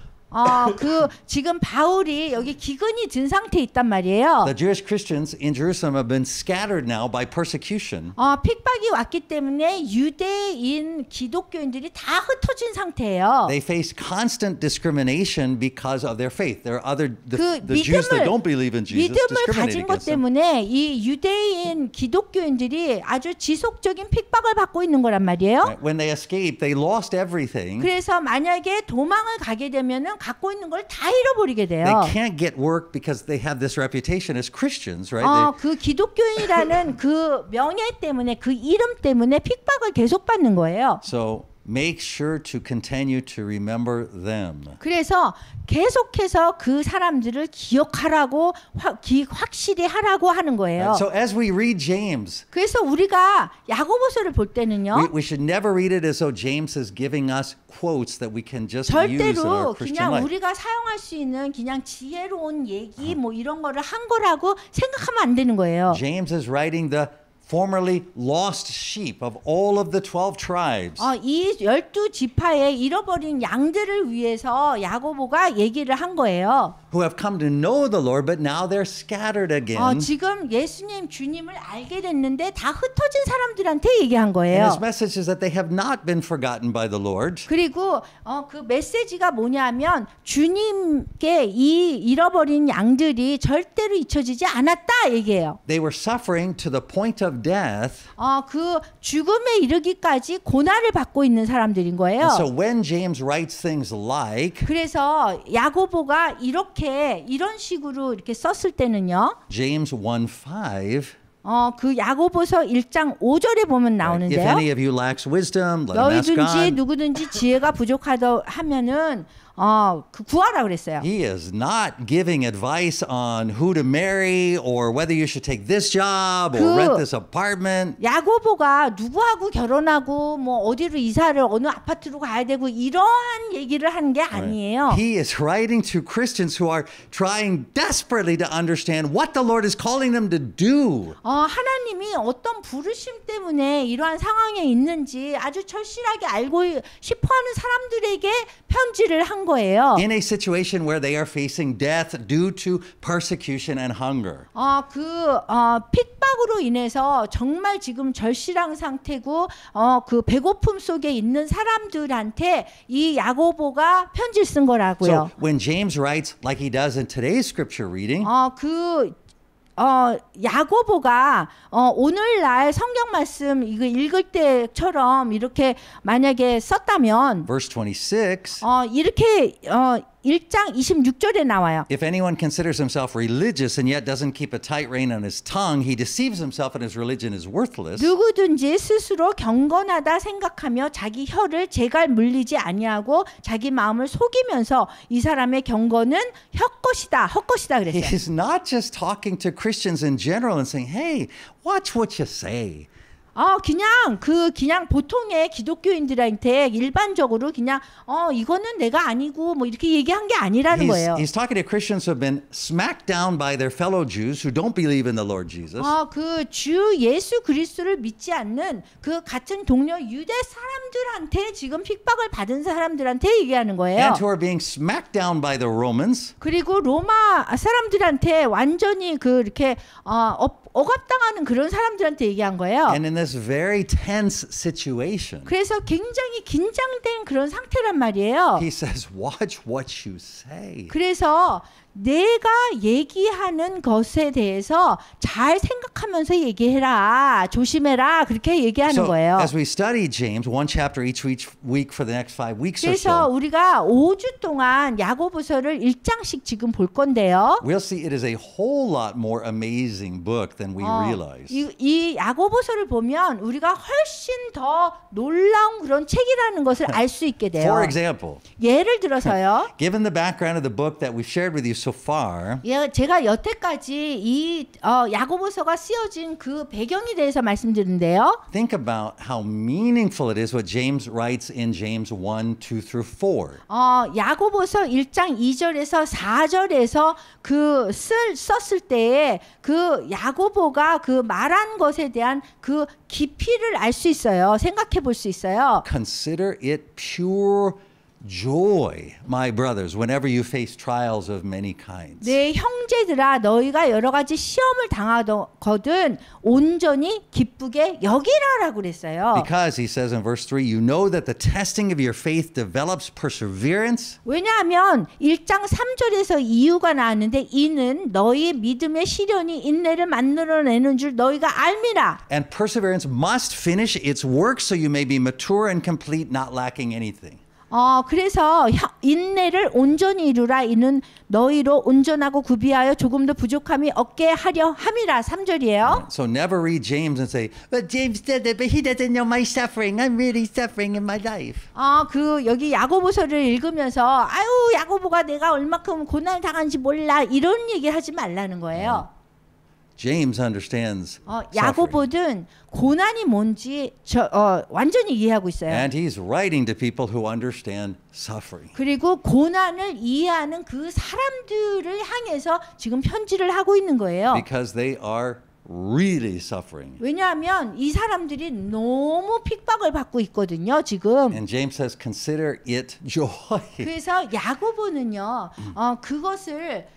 Speaker 2: 그 지금 바울이 여기 기근이 든 상태에 있단 말이에요.
Speaker 1: The Jewish Christians in Jerusalem have been scattered now by persecution.
Speaker 2: 픽박이 왔기 때문에 유대인 기독교인들이 다 흩어진 상태예요.
Speaker 1: They face constant discrimination because of their faith. There are the
Speaker 2: 그
Speaker 1: Jews that don't believe in Jesus
Speaker 2: 믿음을
Speaker 1: discriminating
Speaker 2: 가진 것
Speaker 1: against them.
Speaker 2: 때문에 이 유대인 기독교인들이 아주 지속적인 핍박을 받고 있는 거란 말이에요.
Speaker 1: Right? When they escaped, they lost everything.
Speaker 2: 그래서 만약에 도망을 가게 되면은 갖고 있는 걸 다 잃어버리게 돼요.
Speaker 1: They can't get work because they have this reputation as Christians, right?
Speaker 2: 그 기독교인이라는 그 명예 때문에 그 이름 때문에 핍박을 계속 받는 거예요.
Speaker 1: So make sure to continue to remember them.
Speaker 2: 그래서 계속해서 그 사람들을 기억하라고 확실히 하라고 하는 거예요.
Speaker 1: So as we read James,
Speaker 2: 그래서 우리가 야고보서를 볼 때는요.
Speaker 1: we should never read it as though James is giving us quotes that we can just use in our
Speaker 2: 절대로
Speaker 1: Christian
Speaker 2: 그냥
Speaker 1: life.
Speaker 2: 우리가 사용할 수 있는 그냥 지혜로운 얘기 뭐 이런 거를 한 거라고 생각하면 안 되는 거예요.
Speaker 1: James is writing the formerly lost sheep of all of the 12 tribes.
Speaker 2: 이 12지파의 잃어버린 양들을 위해서 야고보가 얘기를 한 거예요.
Speaker 1: Who have come to know the Lord, but now they're scattered again.
Speaker 2: 지금 예수님 주님을 알게 됐는데 다 흩어진 사람들한테 얘기한
Speaker 1: And
Speaker 2: 거예요.
Speaker 1: his message is that they have not been forgotten by the Lord.
Speaker 2: 그리고 그 메시지가 뭐냐면 주님께 이 잃어버린 양들이 절대로 잊혀지지 않았다 얘기해요.
Speaker 1: They were suffering to the point of death.
Speaker 2: 그 죽음에 이르기까지 고난을 받고 있는 사람들인 거예요.
Speaker 1: And so when James writes things like
Speaker 2: 그래서 야고보가 이런 식으로 이렇게 썼을 때는요.
Speaker 1: James 1:5,
Speaker 2: 그 야고보서 1장 5절에 보면
Speaker 1: if
Speaker 2: 나오는데요.
Speaker 1: any of you lacks wisdom, let him ask
Speaker 2: 너희든지
Speaker 1: God.
Speaker 2: 누구든지 지혜가 부족하다 하면은 그 구하라 그랬어요.
Speaker 1: He is not giving advice on who to marry or whether you should take this job or rent this apartment.
Speaker 2: 야고보가 누구하고 결혼하고 뭐 어디로 이사를 어느 아파트로 가야 되고 이러한 얘기를 하는 게 아니에요.
Speaker 1: He is writing to Christians who are trying desperately to understand what the Lord is calling them to do.
Speaker 2: 하나님이 어떤 부르심 때문에 이러한 상황에 있는지 아주 절실하게 알고 싶어하는 사람들에게 편지를 한 거예요.
Speaker 1: In a situation where they are facing death due to persecution and hunger.
Speaker 2: 핍박으로 인해서 정말 지금 절실한 상태고 그 배고픔 속에 있는 사람들한테 이 야고보가 편지를 쓴 거라고요.
Speaker 1: So when James writes like he does in today's scripture reading,
Speaker 2: 야고보가 오늘날 성경 말씀 이거 읽을 때처럼 이렇게 만약에 썼다면
Speaker 1: verse 26,
Speaker 2: 이렇게 1장 26절에 나와요.
Speaker 1: if anyone considers himself religious and yet doesn't keep a tight rein on his tongue, he deceives himself and his religion is worthless.
Speaker 2: 누구든지 스스로 경건하다 생각하며 자기 혀를 제갈 물리지 아니하고 자기 마음을 속이면서 이 사람의 경건은 헛것이다 그랬어요.
Speaker 1: He's not just talking to Christians in general and saying, hey, watch what you say.
Speaker 2: 그냥 보통의 기독교인들한테 일반적으로 그냥 이거는 내가 아니고 뭐 이렇게 얘기한 게 아니라는 거예요.
Speaker 1: He's talking to Christians who have been smacked down by their fellow Jews who don't believe in the Lord Jesus.
Speaker 2: 그 주 예수 그리스도를 믿지 않는 그 같은 동료 유대 사람들한테 지금 핍박을 받은 사람들한테 얘기하는 거예요.
Speaker 1: And who are being smacked down by the Romans.
Speaker 2: 그리고 로마 사람들한테 완전히 이렇게 억압당하는 그런 사람들한테 얘기한 거예요.
Speaker 1: And in this very tense situation,
Speaker 2: 그래서 굉장히 긴장된 그런 상태란 말이에요.
Speaker 1: he says, watch what you say.
Speaker 2: 그래서 내가 얘기하는 것에 대해서 잘 생각하면서 얘기해라. 조심해라. 그렇게 얘기하는
Speaker 1: So,
Speaker 2: 거예요.
Speaker 1: as we study James, one chapter each week for the next 5 weeks or
Speaker 2: 그래서
Speaker 1: so,
Speaker 2: 우리가 5주 동안 야고보서를 1장씩 지금 볼 건데요.
Speaker 1: we'll see it is a whole lot more amazing book than we realize.
Speaker 2: 이 야고보서를 보면 우리가 훨씬 더 놀라운 그런 책이라는 것을 알 수 있게 돼요.
Speaker 1: For example,
Speaker 2: 예를 들어서요.
Speaker 1: given the background of the book that we've shared with you so far,
Speaker 2: 제가 여태까지 이 야고보서가 쓰여진 그 배경에 대해서 말씀드리는데요.
Speaker 1: think about how meaningful it is what James writes in James 1, 2 through 4.
Speaker 2: 야고보서 1장 2절에서 4절에서 썼을 때에 그 야고보가 그 말한 것에 대한 그 깊이를 알 수 있어요. 생각해 볼 수 있어요.
Speaker 1: Consider it pure joy, my brothers, whenever you face trials of many kinds.
Speaker 2: 내 형제들아 너희가 여러 가지 시험을 당하거든 온전히 기쁘게 여기라라고 그랬어요.
Speaker 1: Because he says in verse 3, you know that the testing of your faith develops perseverance.
Speaker 2: 왜냐하면 1장 3절에서 이유가 나왔는데 이는 너희 믿음의 시련이 인내를 만들어내는 줄 너희가 알미라.
Speaker 1: And perseverance must finish its work so you may be mature and complete, not lacking anything.
Speaker 2: 그래서 인내를 온전히 이루라. 이는 너희로 온전하고 구비하여 조금도 부족함이 없게 하려 함이라. 3절이에요.
Speaker 1: So never read James and say, but James said that, but he doesn't know my suffering. I'm really suffering in my life.
Speaker 2: 여기 야고보서를 읽으면서 아유 야고보가 내가 얼마큼 고난을 당한지 몰라 이런 얘기 하지 말라는 거예요.
Speaker 1: James understands suffering.
Speaker 2: 야고보는 고난이 뭔지 완전히 이해하고 있어요.
Speaker 1: And he's writing to people who understand suffering.
Speaker 2: 그리고 고난을 이해하는 그 사람들을 향해서 지금 편지를 하고 있는 거예요.
Speaker 1: Because they are really suffering.
Speaker 2: 왜냐하면 이 사람들이 너무 핍박을 받고 있거든요, 지금.
Speaker 1: And James says, consider it joy.
Speaker 2: 그래서 야고보는요, 그것을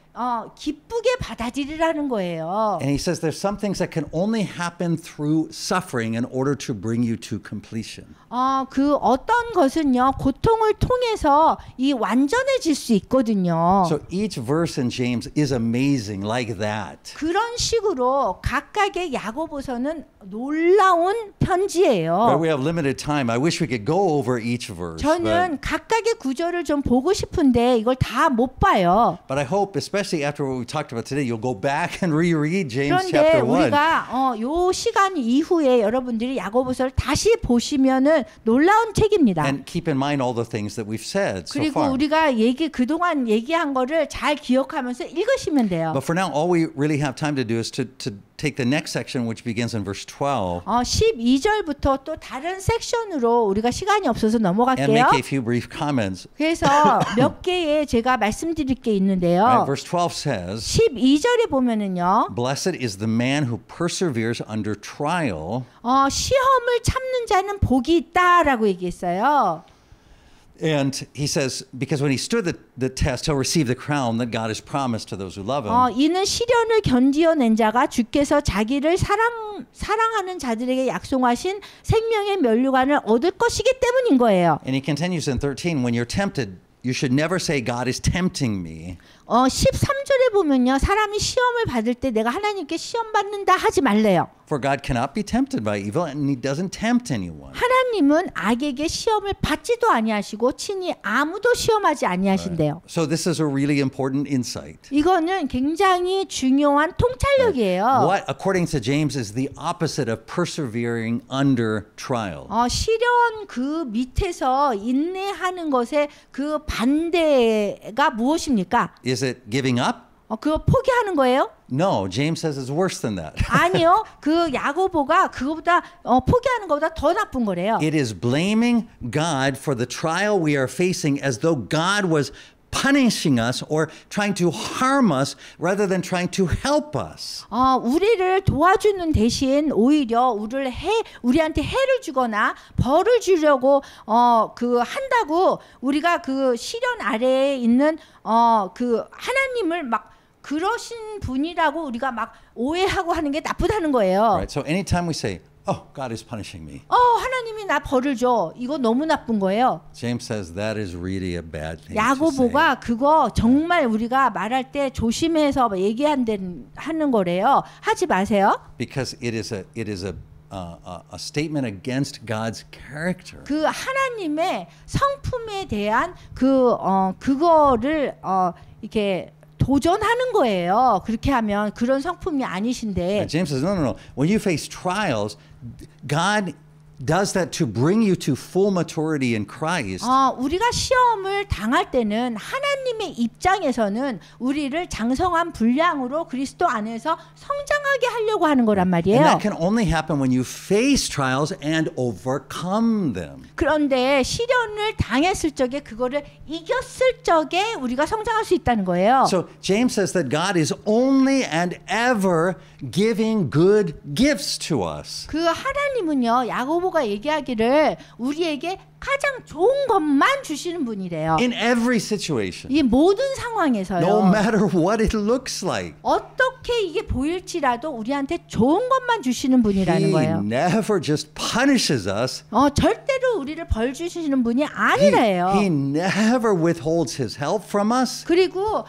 Speaker 2: 기쁘게 받아들이라는 거예요.
Speaker 1: And he says there's some things that can only happen through suffering in order to bring you to completion.
Speaker 2: 그 어떤 것은요, 고통을 통해서 이 완전해질 수 있거든요.
Speaker 1: So each verse in James is amazing like that.
Speaker 2: 그런 식으로 각각의 야고보서는 놀라운 편지예요.
Speaker 1: But we have limited time. I wish we could go over each verse.
Speaker 2: 저는 각각의 구절을 좀 보고 싶은데 이걸 다 못 봐요.
Speaker 1: But I hope, especially especially after what we talked about today, you'll go back and reread James
Speaker 2: 그런데
Speaker 1: chapter 1.
Speaker 2: 우리가 요 시간 이후에 여러분들이 야고보서를 다시 보시면은 놀라운 책입니다.
Speaker 1: And keep in mind all the things that we've said so
Speaker 2: 그리고
Speaker 1: far.
Speaker 2: 우리가 그동안 얘기한 거를 잘 기억하면서 읽으시면 돼요.
Speaker 1: But for now, all we really have time to do is to take the next section, which begins in verse 12.
Speaker 2: 12절부터 또 다른 섹션으로 우리가 시간이 없어서
Speaker 1: And
Speaker 2: 넘어갈게요.
Speaker 1: make a few brief comments.
Speaker 2: 그래서 몇 개의 제가 말씀드릴 게 있는데요.
Speaker 1: Right, verse 12 says,
Speaker 2: 12절에 보면은요.
Speaker 1: Blessed is the man who perseveres under trial.
Speaker 2: 시험을 참는 자는 복이 있다라고 얘기했어요.
Speaker 1: And he says, because when he stood the test, he'll receive the crown that God has promised to those who love him.
Speaker 2: 이는 시련을 견디어낸 자가 주께서 자기를 사랑하는 자들에게 약속하신 생명의 면류관을 얻을 것이기 때문인 거예요.
Speaker 1: And he continues in 13, when you're tempted, you should never say, God is tempting me.
Speaker 2: 13절에 보면요. 사람이 시험을 받을 때 내가 하나님께 시험 받는다 하지 말래요.
Speaker 1: For God cannot be tempted by evil, and he doesn't tempt anyone.
Speaker 2: 하나님은 악에게 시험을 받지도 아니하시고 친히 아무도 시험하지 아니하신대요.
Speaker 1: So this is a really important insight.
Speaker 2: 이거는 굉장히 중요한 통찰력이에요.
Speaker 1: What, according to James, is the opposite of persevering under trial?
Speaker 2: 시련 그 밑에서 인내하는 것의 그 반대가 무엇입니까?
Speaker 1: Is it giving up?
Speaker 2: 그거 포기하는 거예요?
Speaker 1: No, James says it's worse than that.
Speaker 2: 아니요. 그 야고보가 그거보다 포기하는 것보다 더 나쁜 거래요.
Speaker 1: It is blaming God for the trial we are facing as though God was punishing us or trying to harm us rather than trying to help us.
Speaker 2: 우리를 도와주는 대신 오히려 우리한테 해를 주거나 벌을 주려고 한다고 우리가 그 시련 아래에 있는 그 하나님을 막 그러신 분이라고 우리가 막 오해하고 하는 게 나쁘다는 거예요.
Speaker 1: Right. So anytime we say, "Oh, God is punishing me,"
Speaker 2: 하나님이 나 벌을 줘. 이거 너무 나쁜 거예요.
Speaker 1: James says that is really a bad thing to say.
Speaker 2: 야고보가 그거 정말 우리가 말할 때 조심해서 하는 거래요. 하지 마세요.
Speaker 1: Because it is a statement against God's character.
Speaker 2: 그 하나님의 성품에 대한 그거를 이렇게 도전하는 거예요. 그렇게 하면 그런 성품이 아니신데.
Speaker 1: James says, no. When you face trials, God does that to bring you to full maturity in Christ.
Speaker 2: 우리가 시험을 당할 때는 하나님의 입장에서는 우리를 장성한 분량으로 그리스도 안에서 성장하게 하려고 하는 거란 말이에요.
Speaker 1: And that can only happen when you face trials and overcome them.
Speaker 2: 그런데 시련을 당했을 적에 그거를 이겼을 적에 우리가 성장할 수 있다는 거예요.
Speaker 1: So James says that God is only and ever giving good gifts to us.
Speaker 2: 그 하나님은요, 야고보가 얘기하기를 우리에게 가장 좋은 것만 주시는 분이래요.
Speaker 1: In every situation.
Speaker 2: 이 모든 상황에서요.
Speaker 1: No matter what it looks like.
Speaker 2: 어떻게 이게 보일지라도 우리한테 좋은 것만 주시는 분이라는
Speaker 1: He
Speaker 2: 거예요.
Speaker 1: never just punishes us.
Speaker 2: 절대로 우리를 벌 주시는 분이 아니래요.
Speaker 1: He never withholds his help from us.
Speaker 2: 그리고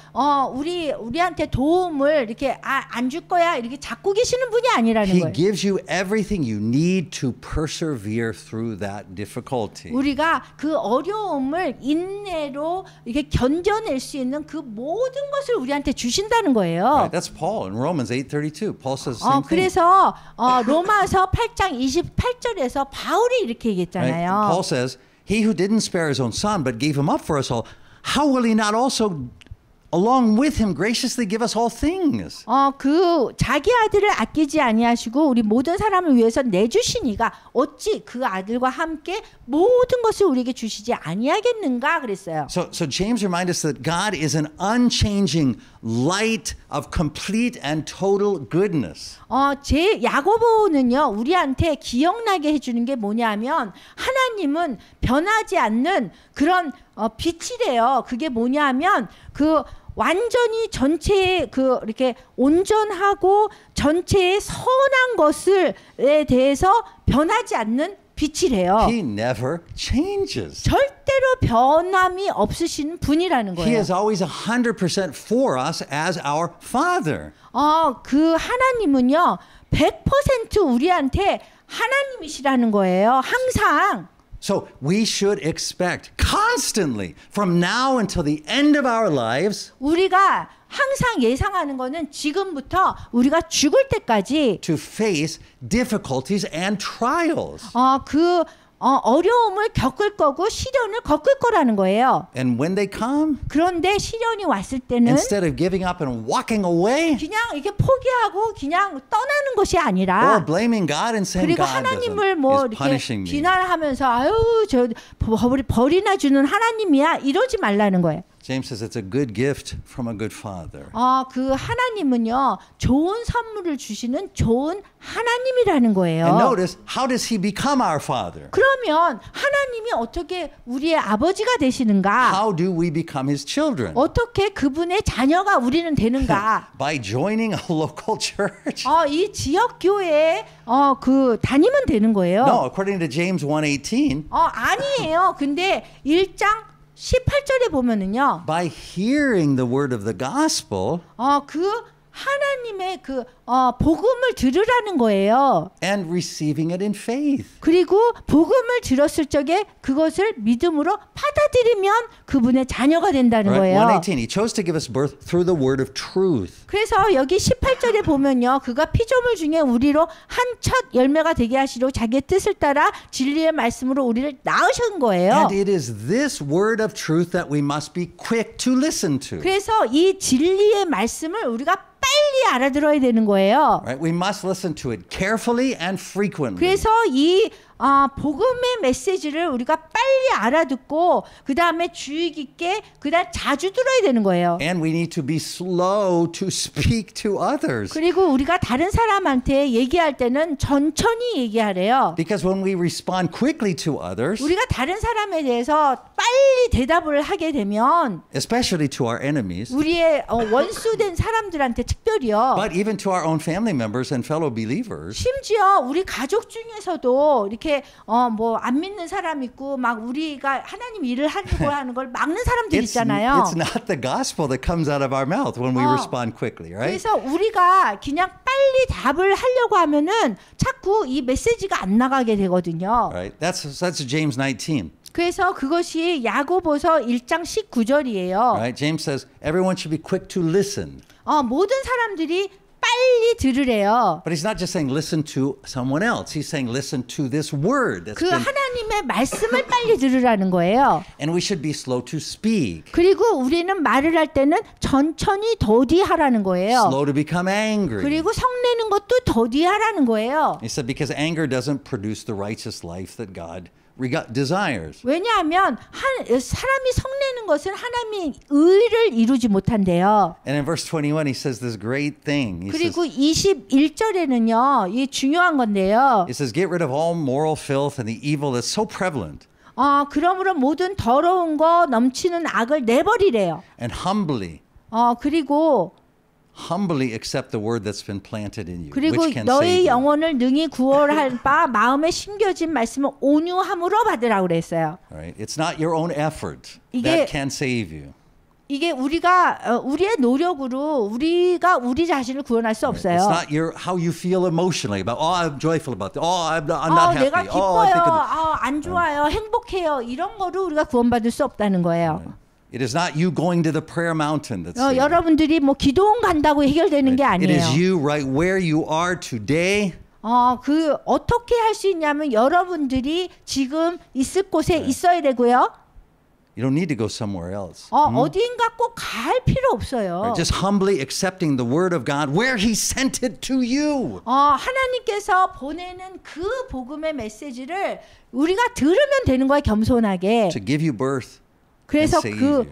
Speaker 2: 우리한테 도움을 이렇게 안 줄 거야 이렇게 잡고 계시는 분이 아니라는
Speaker 1: He
Speaker 2: 거예요.
Speaker 1: gives you everything you need to persevere through that difficulty.
Speaker 2: 우리가 그 어려움을 인내로 이렇게 견뎌낼 수 있는 그 모든 것을 우리한테 주신다는 거예요.
Speaker 1: Right, that's Paul in Romans 8:32. Paul says the same thing.
Speaker 2: 그래서 로마서 8장 28절에서 바울이 이렇게
Speaker 1: Right?
Speaker 2: 얘기했잖아요.
Speaker 1: Paul says, "He who didn't spare his own son but gave him up for us all, how will he not also along with him graciously give us all things?"
Speaker 2: 그 자기 아들을 아끼지 아니하시고 우리 모든 사람을 위해서 내주시니가 어찌 그 아들과 함께 모든 것을 우리에게 주시지 아니하겠는가 그랬어요.
Speaker 1: So James reminds us that God is an unchanging light of complete and total goodness.
Speaker 2: 제 야고보는요 우리한테 기억나게 해주는 게 뭐냐면 하나님은 변하지 않는 그런 빛이래요. 그게 뭐냐면 그 완전히 전체의 이렇게 온전하고 전체의 선한 것을에 대해서 변하지 않는 빛이래요.
Speaker 1: He never changes.
Speaker 2: 절대로 변함이 없으신 분이라는
Speaker 1: He
Speaker 2: 거예요.
Speaker 1: is always 100% for us as our Father.
Speaker 2: 그 하나님은요 100% 우리한테 하나님이시라는 거예요. 항상.
Speaker 1: So we should expect constantly from now until the end of our lives
Speaker 2: 우리가 항상 예상하는 거는 지금부터 우리가 죽을 때까지
Speaker 1: to face difficulties and trials.
Speaker 2: 어려움을 겪을 거고 시련을 겪을 거라는 거예요.
Speaker 1: And when they come,
Speaker 2: 그런데 시련이 왔을 때는
Speaker 1: instead of giving up and walking away
Speaker 2: 그냥 이렇게 포기하고 그냥 떠나는 것이 아니라
Speaker 1: or blaming God and saying
Speaker 2: 그리고
Speaker 1: God
Speaker 2: 하나님을
Speaker 1: is
Speaker 2: 뭐 이렇게
Speaker 1: punishing me.
Speaker 2: 비난하면서 아유 저 벌이나 주는 하나님이야 이러지 말라는 거예요.
Speaker 1: James says it's a good gift from a good father.
Speaker 2: 그 하나님은요 좋은 선물을 주시는 좋은 하나님이라는 거예요.
Speaker 1: And notice, how does he become our father?
Speaker 2: 그러면 하나님이 어떻게 우리의 아버지가 되시는가?
Speaker 1: How do we become his children?
Speaker 2: 어떻게 그분의 자녀가 우리는 되는가?
Speaker 1: By joining a local church?
Speaker 2: 이 지역 교회에 다니면 되는 거예요.
Speaker 1: No, according to James 1:18.
Speaker 2: 아니에요. 근데 1장 18절에 보면은요.
Speaker 1: By hearing the word of the gospel.
Speaker 2: 하나님의 복음을 들으라는 거예요.
Speaker 1: And receiving it in faith.
Speaker 2: 그리고 복음을 들었을 적에 그것을 믿음으로 받아들이면 그분의 자녀가 된다는 거예요.
Speaker 1: 1:18. He chose to give us birth through the word of truth.
Speaker 2: 그래서 여기 18절에 보면요. 그가 피조물 중에 우리로 한 첫 열매가 되게 하시려 자기의 뜻을 따라 진리의 말씀으로 우리를 낳으신 거예요.
Speaker 1: And it is this word of truth that we must be quick to listen to.
Speaker 2: 그래서 이 진리의 말씀을 우리가 빨리 알아들어야 되는 거예요.
Speaker 1: Right? We must listen to it carefully and frequently.
Speaker 2: 그래서 이 복음의 메시지를 우리가 빨리 알아듣고 그 다음에 주의 깊게 그다음 자주 들어야 되는 거예요.
Speaker 1: And we need to be slow to speak to others.
Speaker 2: 그리고 우리가 다른 사람한테 얘기할 때는 천천히 얘기하래요.
Speaker 1: Because when we respond quickly to others,
Speaker 2: 우리가 다른 사람에 대해서 빨리 대답을 하게 되면
Speaker 1: especially to our enemies,
Speaker 2: 우리의 원수된 사람들한테 특별히요.
Speaker 1: but even to our own family members and fellow believers,
Speaker 2: 심지어 우리 가족 중에서도 이렇게 안 믿는 사람 있고 막 우리가 하나님 일을 하려고 하는 걸 막는 사람들 있잖아요.
Speaker 1: It's not the gospel that comes out of our mouth when we respond quickly, right?
Speaker 2: 그래서 우리가 그냥 빨리 답을 하려고 하면은 자꾸 이 메시지가 안 나가게 되거든요.
Speaker 1: Right? That's James 19.
Speaker 2: 그래서 그것이 야고보서 1장 19절이에요.
Speaker 1: Right? James says everyone should be quick to listen.
Speaker 2: 모든 사람들이 빨리 들으래요.
Speaker 1: But he's not just saying listen to someone else. He's saying listen to this word. That's
Speaker 2: 그 하나님의 말씀을 빨리 들으라는 거예요.
Speaker 1: And we should be slow to speak.
Speaker 2: 그리고 우리는 말을 할 때는 천천히 더디하라는 거예요.
Speaker 1: Slow to become angry.
Speaker 2: 그리고 성내는 것도 더디하라는 거예요.
Speaker 1: He said because anger doesn't produce the righteous life that God desires.
Speaker 2: 왜냐하면 사람이 성내는 것은 하나님의 의를 이루지 못한대요.
Speaker 1: And in verse 21 he says this great thing. He
Speaker 2: 그리고
Speaker 1: says,
Speaker 2: 21절에는요. 이 중요한 건데요.
Speaker 1: It says get rid of all moral filth and the evil that's so prevalent.
Speaker 2: 그러므로 모든 더러운 거 넘치는 악을 내버리래요.
Speaker 1: And humbly humbly accept the word that's been planted in you,
Speaker 2: 그리고
Speaker 1: which can
Speaker 2: 너의
Speaker 1: save you.
Speaker 2: 영혼을 능히 구원할 바 마음에 심겨진 말씀을 온유함으로 받으라고 그랬어요.
Speaker 1: Right? It's not your own effort
Speaker 2: 이게-
Speaker 1: that can save you.
Speaker 2: 이게 우리가 우리의 노력으로 우리가 우리 자신을 구원할 수
Speaker 1: It's
Speaker 2: 없어요.
Speaker 1: not how you feel emotionally about. Oh, I'm joyful about this. Oh, I'm not
Speaker 2: 내가
Speaker 1: happy. Oh, I
Speaker 2: 기뻐요.
Speaker 1: think of
Speaker 2: 안 좋아요. 행복해요. 이런 거로 우리가 구원받을 수 없다는 거예요.
Speaker 1: It is not you going to the prayer mountain that's saving you.
Speaker 2: 여러분들이 뭐 기도원 간다고 해결되는 게
Speaker 1: It
Speaker 2: 아니에요.
Speaker 1: is you right where you are today.
Speaker 2: 어떻게 할 수 있냐면 여러분들이 지금 있을 곳에 있어야 되고요.
Speaker 1: You don't need to go somewhere else.
Speaker 2: 어디인가 꼭 갈 필요 없어요.
Speaker 1: Just humbly accepting the word of God where He sent it to you.
Speaker 2: 하나님께서 보내는 그 복음의 메시지를 우리가 들으면 되는 거야, 겸손하게.
Speaker 1: To give you birth.
Speaker 2: 그래서
Speaker 1: and save you.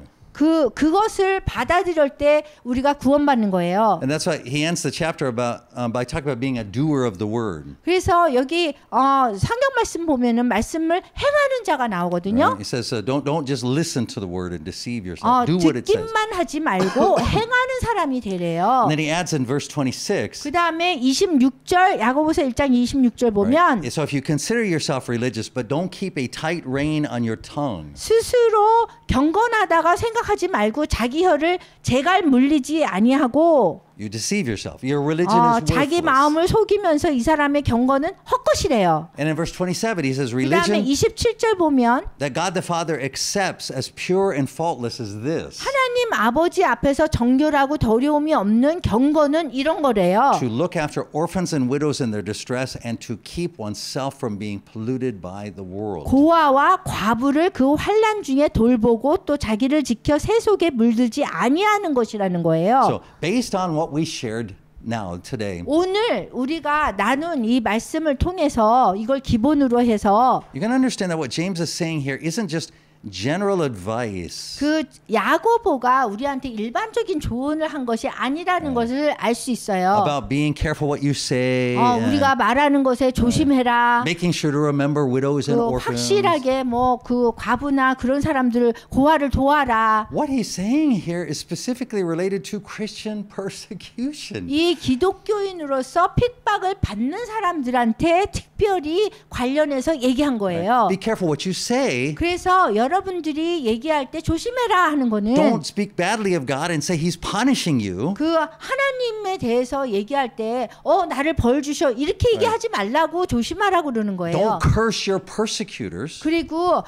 Speaker 2: 그것을 받아들일 때 우리가 구원받는 거예요.
Speaker 1: And that's why he ends the chapter by talking about being a doer of the word.
Speaker 2: 그래서 여기 성경 말씀 보면은 말씀을 행하는 자가 나오거든요.
Speaker 1: He says, don't just listen to the word and deceive yourself. Do what it says.
Speaker 2: 듣기만 하지 말고 행하는 사람이 되래요.
Speaker 1: And then he adds in verse 26.
Speaker 2: 그 다음에 26절 야고보서 1장 26절 보면
Speaker 1: So if you consider yourself religious, but don't keep a tight rein on your tongue.
Speaker 2: 스스로 경건하다가 생각하지 말고 자기 혀를 제갈 물리지 아니하고
Speaker 1: You deceive yourself. Your religion is
Speaker 2: 자기
Speaker 1: worthless.
Speaker 2: 마음을 속이면서 이 사람의 경건은 헛것이래요.
Speaker 1: And in verse 27, he says,
Speaker 2: 그 다음에
Speaker 1: religion
Speaker 2: 27절 보면
Speaker 1: that God the Father accepts as pure and faultless is this.
Speaker 2: 하나님 아버지 앞에서 정결하고 더러움이 없는 경건은 이런 거래요.
Speaker 1: To look after orphans and widows in their distress and to keep oneself from being polluted by the world.
Speaker 2: 고아와 과부를 그 환난 중에 돌보고 또 자기를 지켜 새 속에 물들지 아니하는 것이라는 거예요.
Speaker 1: So based on what we shared now today,
Speaker 2: 오늘 우리가 나눈 이 말씀을 통해서 이걸 기본으로 해서
Speaker 1: you can understand that what James is saying here isn't just general advice.
Speaker 2: 그 야고보가 우리한테 일반적인 조언을 한 것이 아니라는 것을 알 수 있어요.
Speaker 1: About being careful what you say,
Speaker 2: 우리가 말하는 것에 조심해라.
Speaker 1: making sure to remember widows and
Speaker 2: 그
Speaker 1: orphans.
Speaker 2: 확실하게 뭐 그 과부나 그런 사람들을 고아를 도와라.
Speaker 1: What he's saying here is specifically related to Christian persecution.
Speaker 2: 이 기독교인으로서 핍박을 받는 사람들한테 특별히 관련해서 얘기한 거예요.
Speaker 1: Be careful what you say.
Speaker 2: 그래서 여러분들이 얘기할 때 조심해라 하는 거는
Speaker 1: Don't speak badly of God and say He's punishing you.
Speaker 2: 그 하나님에 대해서 얘기할 때 나를 벌 주셔 이렇게 얘기하지 말라고 조심하라고 그러는 거예요.
Speaker 1: Don't curse your persecutors.
Speaker 2: 그리고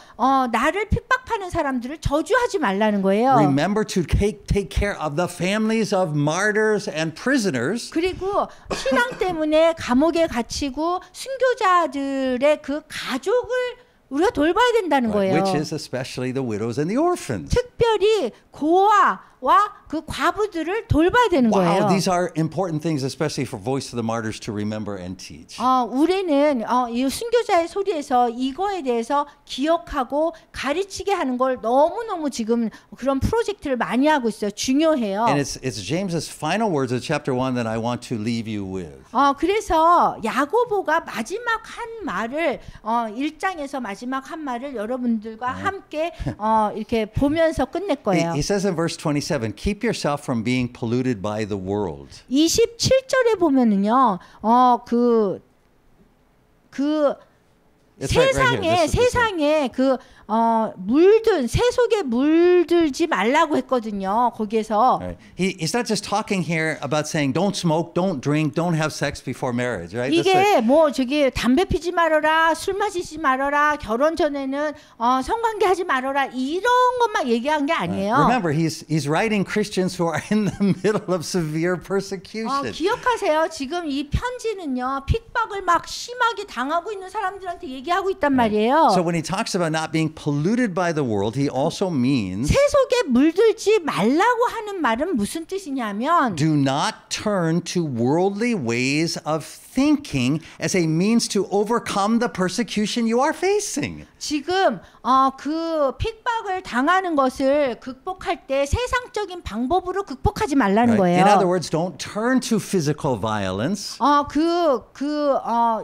Speaker 2: 나를 핍박하는 사람들을 저주하지 말라는 거예요.
Speaker 1: Remember to take care of the families of martyrs and prisoners.
Speaker 2: 그리고 신앙 때문에 감옥에 갇히고 순교자들의 그 가족을 우리가 돌봐야 된다는 거예요.
Speaker 1: Which is especially the widows and the orphans.
Speaker 2: 특별히 고아와 그 과부들을 돌봐야 되는 거예요.
Speaker 1: Wow, these are important things, especially for Voice of the Martyrs to remember and teach.
Speaker 2: 우리는 이 순교자의 소리에서 이거에 대해서 기억하고 가르치게 하는 걸 너무너무 지금 그런 프로젝트를 많이 하고 있어요. 중요해요.
Speaker 1: And it's James's final words of chapter 1 that I want to leave you with.
Speaker 2: 그래서 야고보가 마지막 한 말을 1장에서 마지막 한 말을 여러분들과 함께 이렇게 보면서 끝낼 거예요.
Speaker 1: He says in verse 27, keep yourself from being polluted by the world.
Speaker 2: 27절에 보면은요.
Speaker 1: It's right here.
Speaker 2: 세상에 그 물든 새 속에 물들지 말라고 했거든요. 거기에서
Speaker 1: Right. He's not just talking here about saying don't smoke, don't drink, don't have sex before marriage, right?
Speaker 2: 이게 뭐 저기 담배 피지 말아라, 술 마시지 말아라, 결혼 전에는 성관계 하지 말아라 이런 것만 얘기한 게 아니에요.
Speaker 1: Remember, he's writing Christians who are in the middle of severe persecution.
Speaker 2: 기억하세요. 지금 이 편지는요 핍박을 막 심하게 당하고 있는 사람들한테 얘기하고 있단 말이에요.
Speaker 1: So when he talks about not being polluted by the world, he also means
Speaker 2: 새 속에 물들지 말라고 하는 말은 무슨 뜻이냐면
Speaker 1: do not turn to worldly ways of thinking as a means to overcome the persecution you are facing.
Speaker 2: 지금 그 핍박을 당하는 것을 극복할 때 세상적인 방법으로 극복하지 말라는 거예요.
Speaker 1: In other words, don't turn to physical violence.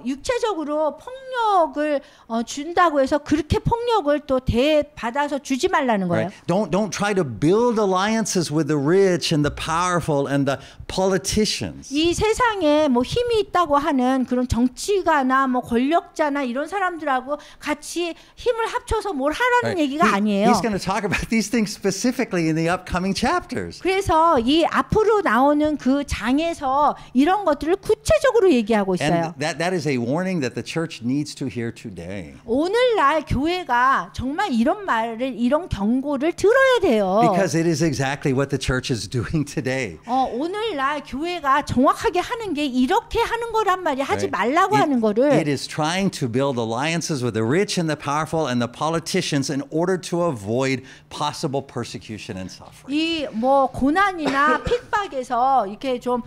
Speaker 2: 육체적으로 폭력을 준다고 해서 그렇게 폭력을 또 대받아서 주지 말라는 거예요.
Speaker 1: Don't try to build alliances with the rich and the powerful and the politicians.
Speaker 2: 이 세상에 뭐 힘이 있다고 하는 그런 정치가나 뭐 권력자나 이런 사람들하고 같이 힘을 합쳐서 뭘 하라는 얘기가 아니에요.
Speaker 1: He's going to talk about these things specifically in the upcoming chapters.
Speaker 2: 그래서 이 앞으로 나오는 그 장에서 이런 것들을 구체적으로 얘기하고 있어요.
Speaker 1: And that is a warning that the church needs to hear today.
Speaker 2: 오늘날 교회가 정말 이런 말을 이런 경고를 들어야 돼요.
Speaker 1: Because it is exactly what the church is doing today.
Speaker 2: 오늘날 교회가 정확하게 하는 게 이렇게 하는 거란 말이야. 하지 말라고 하는 거를.
Speaker 1: It is trying to build alliances with the rich and the powerful and the politicians in order to avoid possible persecution and suffering.
Speaker 2: 이 뭐 고난이나 핍박에서 이렇게 좀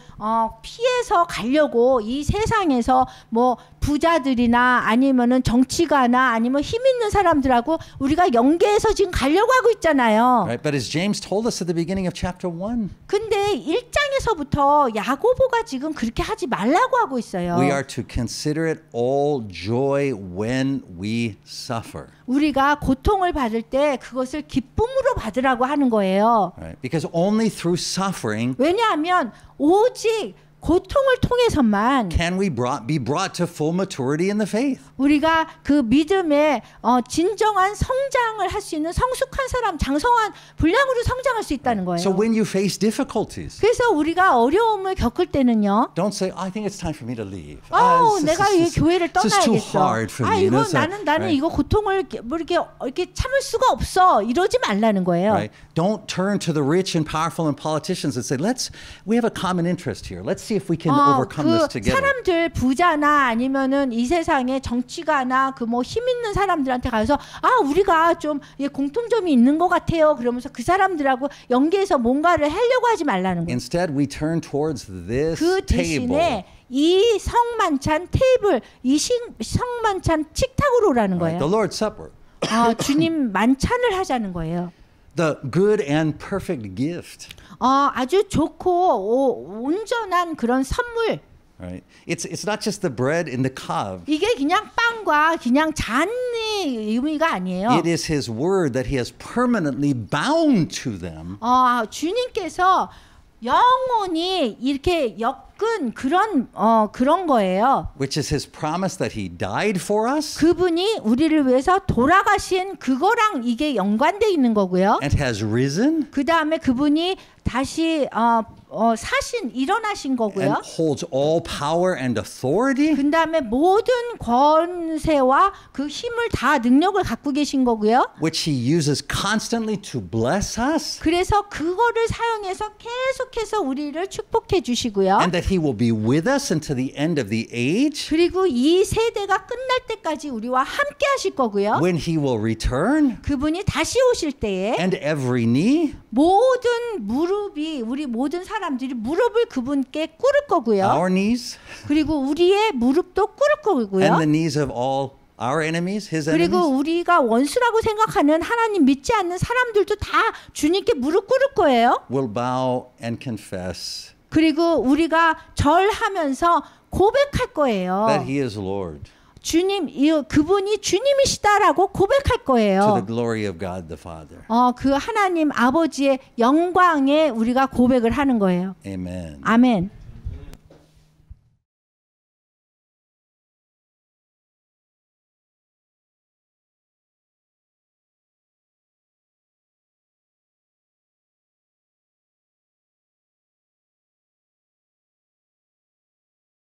Speaker 2: 피해서 가려고 이 세상에서 뭐 부자들이나 아니면은 정치가나 아니면 힘 있는 사람들하고 우리가 연계해서 지금 가려고 하고 있잖아요.
Speaker 1: Right? But as James told us at the beginning of chapter 1,
Speaker 2: 근데 1장에서부터 야고보가 지금 그렇게 하지 말라고 하고 있어요.
Speaker 1: we are to consider it all joy when we suffer.
Speaker 2: 우리가 고통을 받을 때 그것을 기쁨으로 받으라고 하는 거예요.
Speaker 1: Right? Because only through suffering
Speaker 2: 왜냐하면 오직 고통을 통해서만
Speaker 1: can we be brought to full maturity in the faith.
Speaker 2: 우리가 그 믿음의 진정한 성장을 할 수 있는 성숙한 사람, 장성한 분량으로 성장할 수 있다는 거예요.
Speaker 1: So when you face difficulties,
Speaker 2: 그래서 우리가 어려움을 겪을 때는요.
Speaker 1: don't say, I think it's time for me to leave.
Speaker 2: 내가 이 교회를
Speaker 1: this is too
Speaker 2: 떠나야겠어.
Speaker 1: hard for me.
Speaker 2: 이거
Speaker 1: You know,
Speaker 2: 나는 이거 고통을 뭐 이렇게 참을 수가 없어. 이러지 말라는 거예요.
Speaker 1: Right? Don't turn to the rich and powerful and politicians and say, we have a common interest here. Let's see if we can overcome this
Speaker 2: 그
Speaker 1: together.
Speaker 2: 사람들 부자나 아니면은 이 세상의 정치가나 그 뭐 힘 있는 사람들한테 가서 우리가 좀 공통점이 있는 것 같아요. 그러면서 그 사람들하고 연계해서 뭔가를 하려고 하지 말라는 거예요.
Speaker 1: Instead, we turn towards this
Speaker 2: 그
Speaker 1: table.
Speaker 2: 대신에 이 성만찬 테이블, 이 성만찬 식탁으로 오라는
Speaker 1: Right?
Speaker 2: 거예요.
Speaker 1: The Lord's Supper.
Speaker 2: 주님 만찬을 하자는 거예요.
Speaker 1: The good and perfect gift.
Speaker 2: 아주 좋고 온전한 그런 선물.
Speaker 1: Right? It's not just the bread in the cup.
Speaker 2: 이게 그냥 빵과 그냥 잔의 의미가 아니에요.
Speaker 1: It is His word that He has permanently bound to them.
Speaker 2: 주님께서 영원히 이렇게 엮은 그런 거예요.
Speaker 1: Which is His promise that He died for us.
Speaker 2: 그분이 우리를 위해서 돌아가신 그거랑 이게 연관돼 있는 거고요.
Speaker 1: And has risen.
Speaker 2: 그 다음에 그분이 다시 일어나신 거고요.
Speaker 1: And holds all power and authority.
Speaker 2: 그 다음에 모든 권세와 그 힘을 다 능력을 갖고 계신 거고요.
Speaker 1: Which He uses constantly to bless us.
Speaker 2: 그래서 그거를 사용해서 계속해서 우리를 축복해 주시고요.
Speaker 1: And that He will be with us until the end of the age.
Speaker 2: 그리고 이 세대가 끝날 때까지 우리와 함께 하실 거고요.
Speaker 1: When He will return.
Speaker 2: 그분이 다시 오실 때에
Speaker 1: And every knee.
Speaker 2: 모든 무릎이 우리 모든 사람들이 무릎을 그분께 꿇을 거고요.
Speaker 1: Our knees.
Speaker 2: 그리고 우리의 무릎도 꿇을 거고요.
Speaker 1: And the knees of all our enemies, His
Speaker 2: 그리고
Speaker 1: enemies.
Speaker 2: 우리가 원수라고 생각하는 하나님 믿지 않는 사람들도 다 주님께 무릎 꿇을 거예요.
Speaker 1: Will bow and confess
Speaker 2: 그리고 우리가 절하면서 고백할 거예요.
Speaker 1: that He is Lord.
Speaker 2: 그분이 주님이시다라고 고백할
Speaker 1: To
Speaker 2: 거예요.
Speaker 1: the glory of God the Father.
Speaker 2: 그 하나님 아버지의 영광에 우리가 고백을 하는 거예요.
Speaker 1: Amen.
Speaker 2: 아멘.